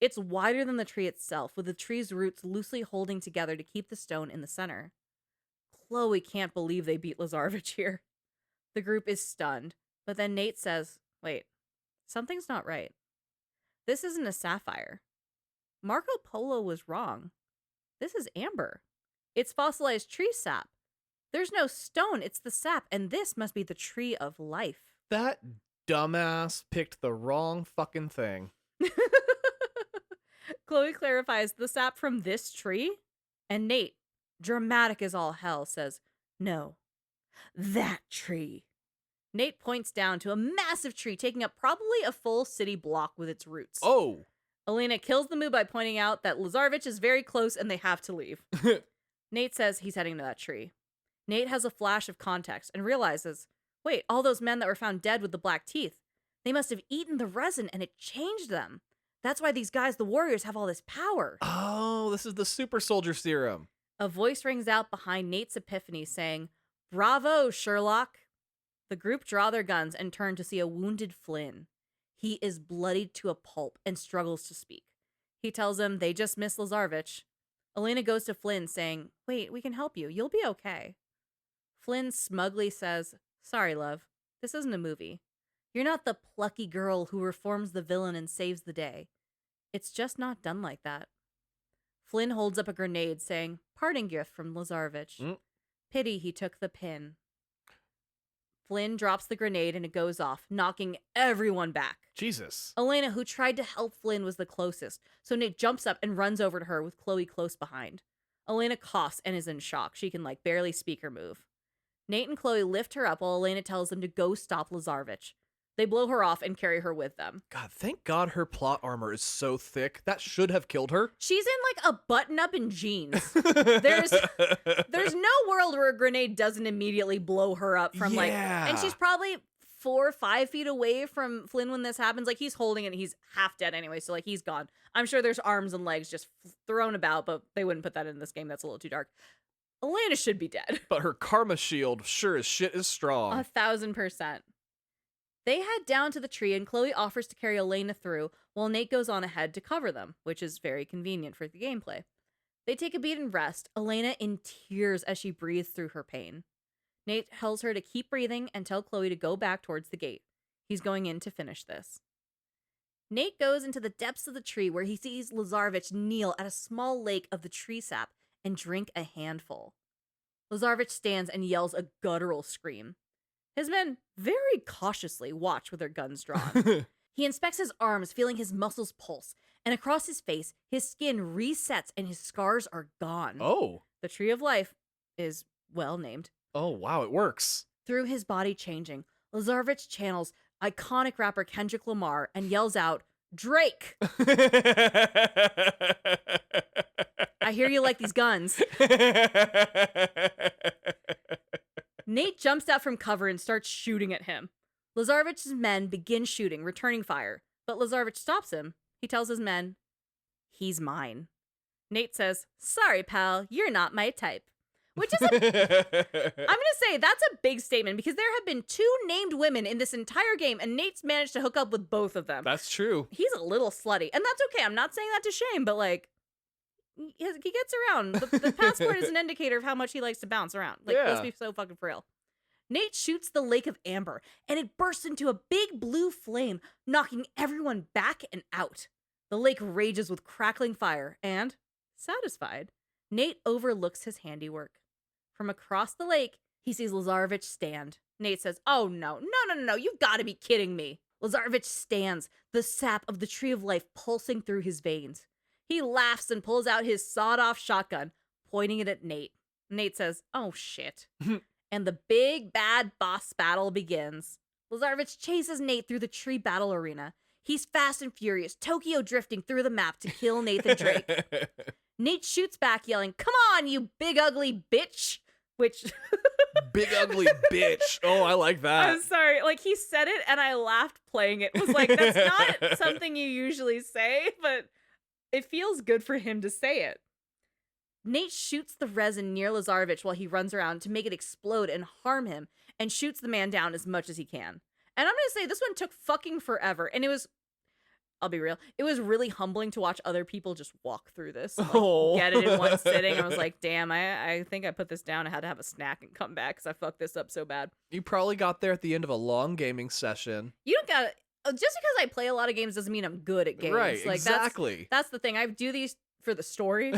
It's wider than the tree itself, with the tree's roots loosely holding together to keep the stone in the center. Chloe can't believe they beat Lazarevich here. The group is stunned, but then Nate says, wait, something's not right. This isn't a sapphire. Marco Polo was wrong. This is amber. It's fossilized tree sap. There's no stone, it's the sap, and this must be the tree of life. That dumbass picked the wrong fucking thing. Chloe clarifies the sap from this tree, and Nate, dramatic as all hell, says, no, that tree. Nate points down to a massive tree taking up probably a full city block with its roots. Oh. Elena kills the mood by pointing out that Lazarevich is very close and they have to leave. Nate says he's heading to that tree. Nate has a flash of context and realizes, wait, all those men that were found dead with the black teeth, they must have eaten the resin and it changed them. That's why these guys, the warriors, have all this power. Oh, this is the super soldier serum. A voice rings out behind Nate's epiphany saying, bravo, Sherlock. The group draw their guns and turn to see a wounded Flynn. He is bloodied to a pulp and struggles to speak. He tells them they just missed Lazarevich. Elena goes to Flynn saying, wait, we can help you. You'll be okay. Flynn smugly says, sorry, love. This isn't a movie. You're not the plucky girl who reforms the villain and saves the day. It's just not done like that. Flynn holds up a grenade saying, parting gift from Lazarevich. Pity he took the pin. Flynn drops the grenade and it goes off, knocking everyone back. Jesus. Elena, who tried to help Flynn, was the closest, so Nate jumps up and runs over to her with Chloe close behind. Elena coughs and is in shock. She can barely speak or move. Nate and Chloe lift her up while Elena tells them to go stop Lazarevich. They blow her off and carry her with them. God, thank God her plot armor is so thick. That should have killed her. She's in a button-up and jeans. There's no world where a grenade doesn't immediately blow her up from and she's probably 4 or 5 feet away from Flynn when this happens. He's holding it and he's half dead anyway, so he's gone. I'm sure there's arms and legs just thrown about, but they wouldn't put that in this game. That's a little too dark. Elena should be dead. But her karma shield sure as shit is strong. 1,000%. They head down to the tree and Chloe offers to carry Elena through while Nate goes on ahead to cover them, which is very convenient for the gameplay. They take a beat and rest, Elena in tears as she breathes through her pain. Nate tells her to keep breathing and tell Chloe to go back towards the gate. He's going in to finish this. Nate goes into the depths of the tree where he sees Lazarevich kneel at a small lake of the tree sap and drink a handful. Lazarevich stands and yells a guttural scream. His men very cautiously watch with their guns drawn. He inspects his arms, feeling his muscles pulse, and across his face, his skin resets and his scars are gone. Oh. The Tree of Life is well named. Oh, wow, it works. Through his body changing, Lazarevich channels iconic rapper Kendrick Lamar and yells out, "Drake! I hear you like these guns." Nate jumps out from cover and starts shooting at him. Lazarevich's men begin shooting, returning fire, but Lazarevich stops him. He tells his men, "He's mine." Nate says, "Sorry, pal, you're not my type." Which is I'm going to say that's a big statement because there have been 2 named women in this entire game and Nate's managed to hook up with both of them. That's true. He's a little slutty, and that's okay. I'm not saying that to shame, but like, he gets around. The passport is an indicator of how much he likes to bounce around. Like, let's be so fucking for real. Nate shoots the lake of amber, and it bursts into a big blue flame, knocking everyone back and out. The lake rages with crackling fire, and, satisfied, Nate overlooks his handiwork. From across the lake, he sees Lazarevich stand. Nate says, "Oh no, you've got to be kidding me." Lazarevich stands, the sap of the Tree of Life pulsing through his veins. He laughs and pulls out his sawed-off shotgun, pointing it at Nate. Nate says, "Oh shit." And the big bad boss battle begins. Lazarevich chases Nate through the tree battle arena. He's fast and furious, Tokyo drifting through the map to kill Nathan Drake. Nate shoots back, yelling, "Come on, you big ugly bitch!" Which... Big ugly bitch. Oh, I like that. I'm sorry. Like, he said it and I laughed playing it. It was like, that's not something you usually say, but it feels good for him to say it. Nate shoots the resin near Lazarevich while he runs around to make it explode and harm him, and shoots the man down as much as he can. And I'm going to say this one took fucking forever. And it was, I'll be real, it was really humbling to watch other people just walk through this. Like, get it in one sitting. I was like, damn, I think I put this down. I had to have a snack and come back because I fucked this up so bad. You probably got there at the end of a long gaming session. You don't got just because I play a lot of games doesn't mean I'm good at games. Right, like, exactly. That's the thing. I do these for the story.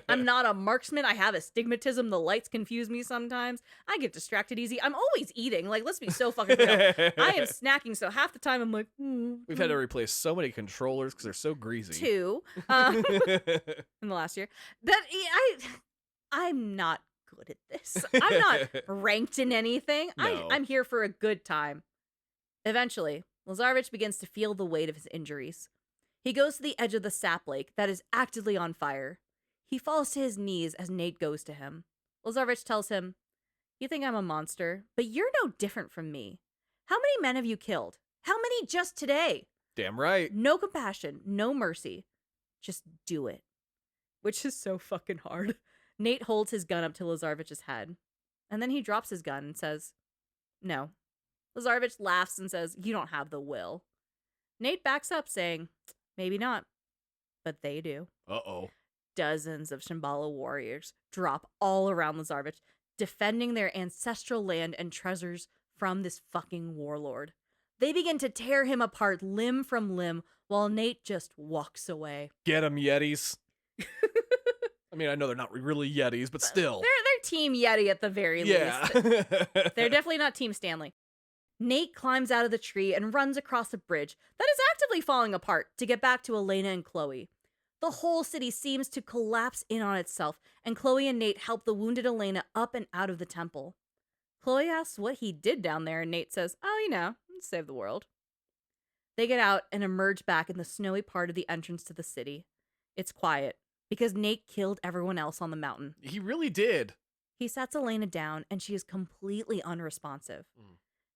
I'm not a marksman. I have astigmatism. The lights confuse me sometimes. I get distracted easy. I'm always eating. Like, let's be so fucking real. I am snacking, so half the time I'm like, We've had to replace so many controllers because they're so greasy. 2 in the last year. I'm not good at this. I'm not ranked in anything. No. I'm here for a good time. Eventually, Lazarevich begins to feel the weight of his injuries. He goes to the edge of the sap lake that is actively on fire. He falls to his knees as Nate goes to him. Lazarevich tells him, "You think I'm a monster, but you're no different from me. How many men have you killed? How many just today?" Damn right. No compassion, no mercy. Just do it. Which is so fucking hard. Nate holds his gun up to Lazarevich's head. And then he drops his gun and says, "No." Lazarevich laughs and says, "You don't have the will." Nate backs up saying, "Maybe not, but they do." Uh-oh. Dozens of Shambhala warriors drop all around Lazarevich, defending their ancestral land and treasures from this fucking warlord. They begin to tear him apart limb from limb while Nate just walks away. Get him, Yetis. I mean, I know they're not really Yetis, but still. They're Team Yeti at the very least. They're definitely not Team Stanley. Nate climbs out of the tree and runs across a bridge that is actively falling apart to get back to Elena and Chloe. The whole city seems to collapse in on itself, and Chloe and Nate help the wounded Elena up and out of the temple. Chloe asks what he did down there, and Nate says, "Oh, save the world." They get out and emerge back in the snowy part of the entrance to the city. It's quiet, because Nate killed everyone else on the mountain. He really did. He sets Elena down, and she is completely unresponsive.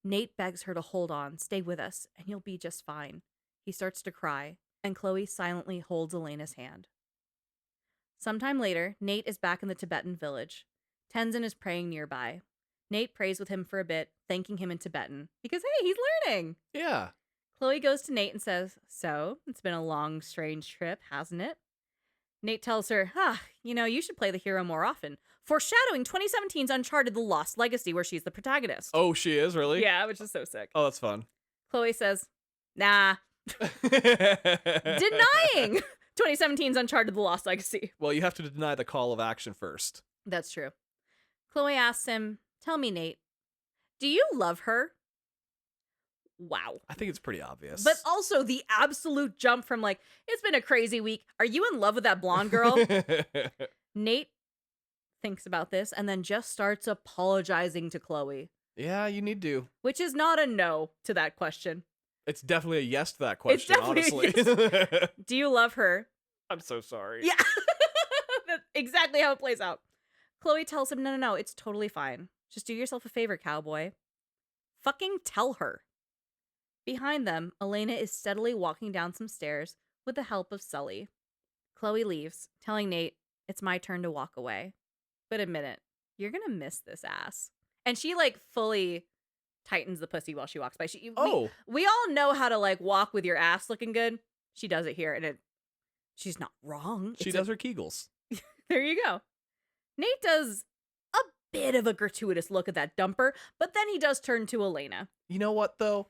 Nate begs her to hold on, stay with us, and you'll be just fine. He starts to cry, and Chloe silently holds Elena's hand. Sometime later, Nate is back in the Tibetan village. Tenzin is praying nearby. Nate prays with him for a bit, thanking him in Tibetan, because hey, he's learning! Yeah. Chloe goes to Nate and says, "So, it's been a long, strange trip, hasn't it?" Nate tells her, you should play the hero more often, foreshadowing 2017's Uncharted: The Lost Legacy, where she's the protagonist. Oh, she is? Really? Yeah, which is so sick. Oh, that's fun. Chloe says, "Nah." Denying 2017's Uncharted: The Lost Legacy. Well, you have to deny the call of action first. That's true. Chloe asks him, "Tell me, Nate, do you love her?" Wow. I think it's pretty obvious. But also the absolute jump from like, it's been a crazy week. Are you in love with that blonde girl? Nate thinks about this and then just starts apologizing to Chloe, Yeah, you need to. which is not a no to that question. It's definitely a yes to that question, definitely honestly. Do you love her? I'm so sorry. Yeah. That's exactly how it plays out. Chloe tells him, no, it's totally fine. Just do yourself a favor, cowboy. Fucking tell her. Behind them, Elena is steadily walking down some stairs with the help of Sully. Chloe leaves, telling Nate, it's my turn to walk away. But admit it, you're gonna miss this ass. And she like fully tightens the pussy while she walks by. We all know how to like walk with your ass looking good. She does it here, and she's not wrong. She does her Kegels. There you go. Nate does a bit of a gratuitous look at that dumper, but then he does turn to Elena. You know what, though?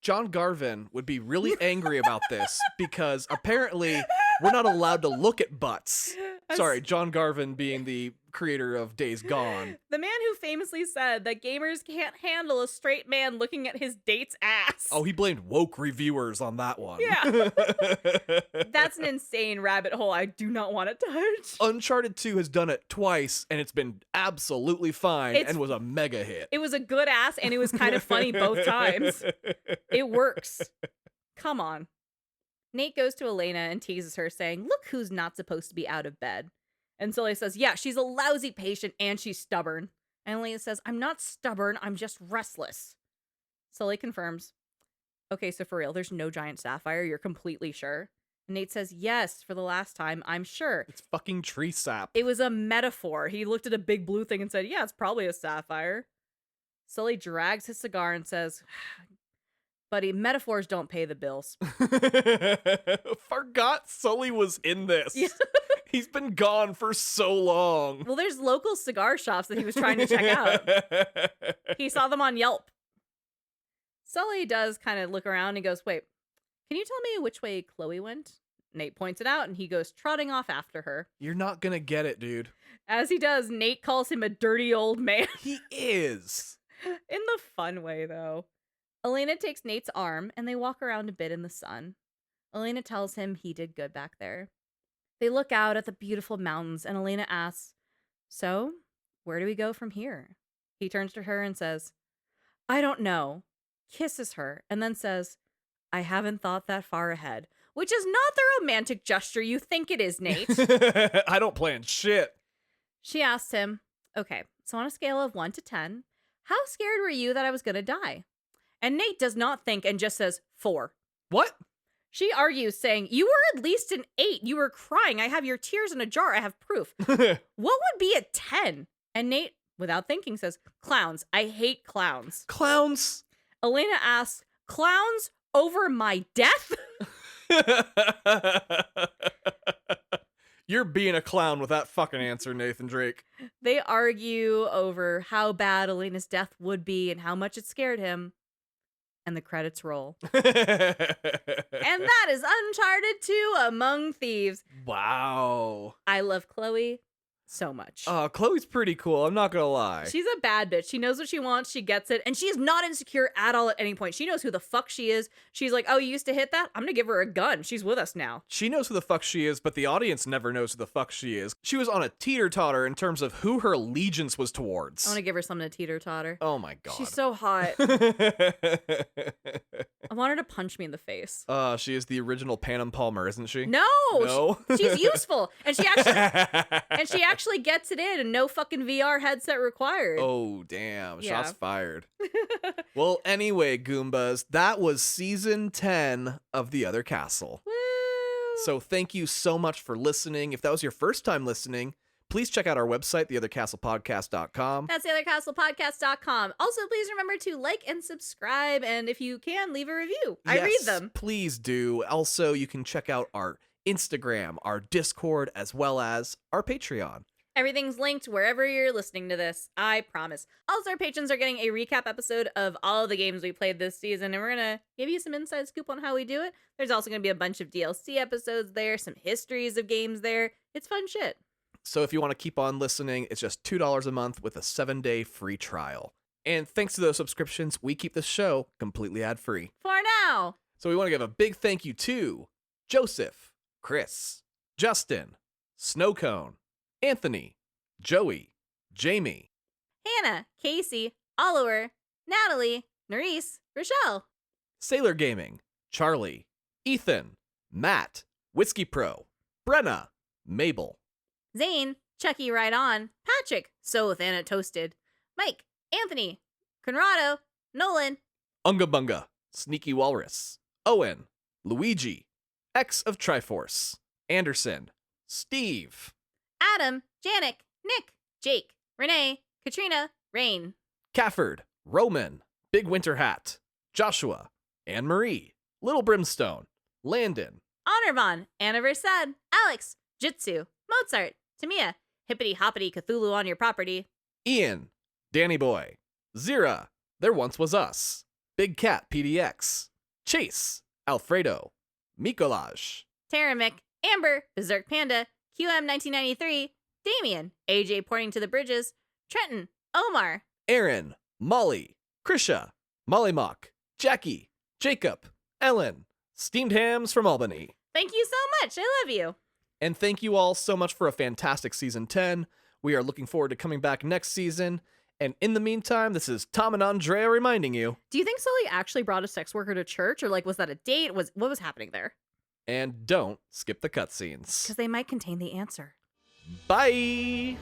John Garvin would be really angry about this because apparently we're not allowed to look at butts. Sorry, John Garvin being the creator of Days Gone. The man who famously said that gamers can't handle a straight man looking at his date's ass. Oh, he blamed woke reviewers on that one. Yeah. That's an insane rabbit hole I do not want to touch. Uncharted 2 has done it twice, and it's been absolutely fine and was a mega hit. It was a good ass, and it was kind of funny both times. It works. Come on. Nate goes to Elena and teases her, saying, look who's not supposed to be out of bed. And Sully says, yeah, she's a lousy patient and she's stubborn. And Elena says, I'm not stubborn, I'm just restless. Sully confirms, okay, so for real, there's no giant sapphire, you're completely sure? And Nate says, yes, for the last time, I'm sure. It's fucking tree sap. It was a metaphor. He looked at a big blue thing and said, yeah, it's probably a sapphire. Sully drags his cigar and says, buddy, metaphors don't pay the bills. Forgot Sully was in this. Yeah. He's been gone for so long. Well, there's local cigar shops that he was trying to check out. He saw them on Yelp. Sully does kind of look around and goes, wait, can you tell me which way Chloe went? Nate points it out and he goes trotting off after her. You're not gonna get it, dude. As he does, Nate calls him a dirty old man. He is. In the fun way, though. Elena takes Nate's arm and they walk around a bit in the sun. Elena tells him he did good back there. They look out at the beautiful mountains and Elena asks, so, where do we go from here? He turns to her and says, I don't know. Kisses her and then says, I haven't thought that far ahead. Which is not the romantic gesture you think it is, Nate. I don't plan shit. She asks him, okay, so on a scale of 1 to 10, how scared were you that I was going to die? And Nate does not think and just says 4. What? She argues, saying, you were at least an 8. You were crying. I have your tears in a jar. I have proof. What would be a 10? And Nate, without thinking, says, clowns. I hate clowns. Clowns? Elena asks, clowns over my death? You're being a clown with that fucking answer, Nathan Drake. They argue over how bad Elena's death would be and how much it scared him. And the credits roll. And that is Uncharted 2 Among Thieves. Wow. I love Chloe so much. Chloe's pretty cool. I'm not gonna lie. She's a bad bitch. She knows what she wants. She gets it. And she is not insecure at all at any point. She knows who the fuck she is. She's like, oh, you used to hit that? I'm gonna give her a gun. She's with us now. She knows who the fuck she is, but the audience never knows who the fuck she is. She was on a teeter-totter in terms of who her allegiance was towards. I want to give her something to teeter-totter. Oh my god. She's so hot. I want her to punch me in the face. She is the original Panem Palmer, isn't she? No. She's useful. And she actually gets it in and no fucking VR headset required. Oh, damn. Yeah. Shots fired. Well, anyway, Goombas, that was season 10 of The Other Castle. Woo. So thank you so much for listening. If that was your first time listening, please check out our website, theothercastlepodcast.com. That's theothercastlepodcast.com. Also, please remember to like and subscribe, and if you can, leave a review. I read them. Please do. Also, you can check out our Instagram, our Discord, as well as our Patreon. Everything's linked wherever you're listening to this, I promise. Also, our patrons are getting a recap episode of all of the games we played this season, and we're going to give you some inside scoop on how we do it. There's also going to be a bunch of DLC episodes there, some histories of games there. It's fun shit. So if you want to keep on listening, it's just $2 a month with a 7-day free trial. And thanks to those subscriptions, we keep the show completely ad-free. For now. So we want to give a big thank you to Joseph, Chris, Justin, Snowcone, Anthony, Joey, Jamie, Hannah, Casey, Oliver, Natalie, Nerese, Rochelle, Sailor Gaming, Charlie, Ethan, Matt, Whiskey Pro, Brenna, Mabel, Zane, Chucky Right On, Patrick, So Thana Toasted, Mike, Anthony, Conrado, Nolan, Unga Bunga, Sneaky Walrus, Owen, Luigi, X of Triforce, Anderson, Steve, Adam, Janik, Nick, Jake, Renee, Katrina, Rain, Cafford, Roman, Big Winter Hat, Joshua, Anne Marie, Little Brimstone, Landon, Honorvon, Anna Versad, Alex, Jitsu, Mozart, Tamia, Hippity Hoppity Cthulhu on your property, Ian, Danny Boy, Zira, There Once Was Us, Big Cat PDX, Chase, Alfredo, Mikolaj, Taramic, Amber, Berserk Panda, QM1993, Damien, AJ Pointing to the Bridges, Trenton, Omar, Aaron, Molly, Krisha, Molly Mock, Jackie, Jacob, Ellen, Steamed Hams from Albany. Thank you so much. I love you. And thank you all so much for a fantastic season 10. We are looking forward to coming back next season. And in the meantime, this is Tom and Andrea reminding you. Do you think Sully actually brought a sex worker to church, or was that a date? What was happening there? And don't skip the cutscenes. Because they might contain the answer. Bye!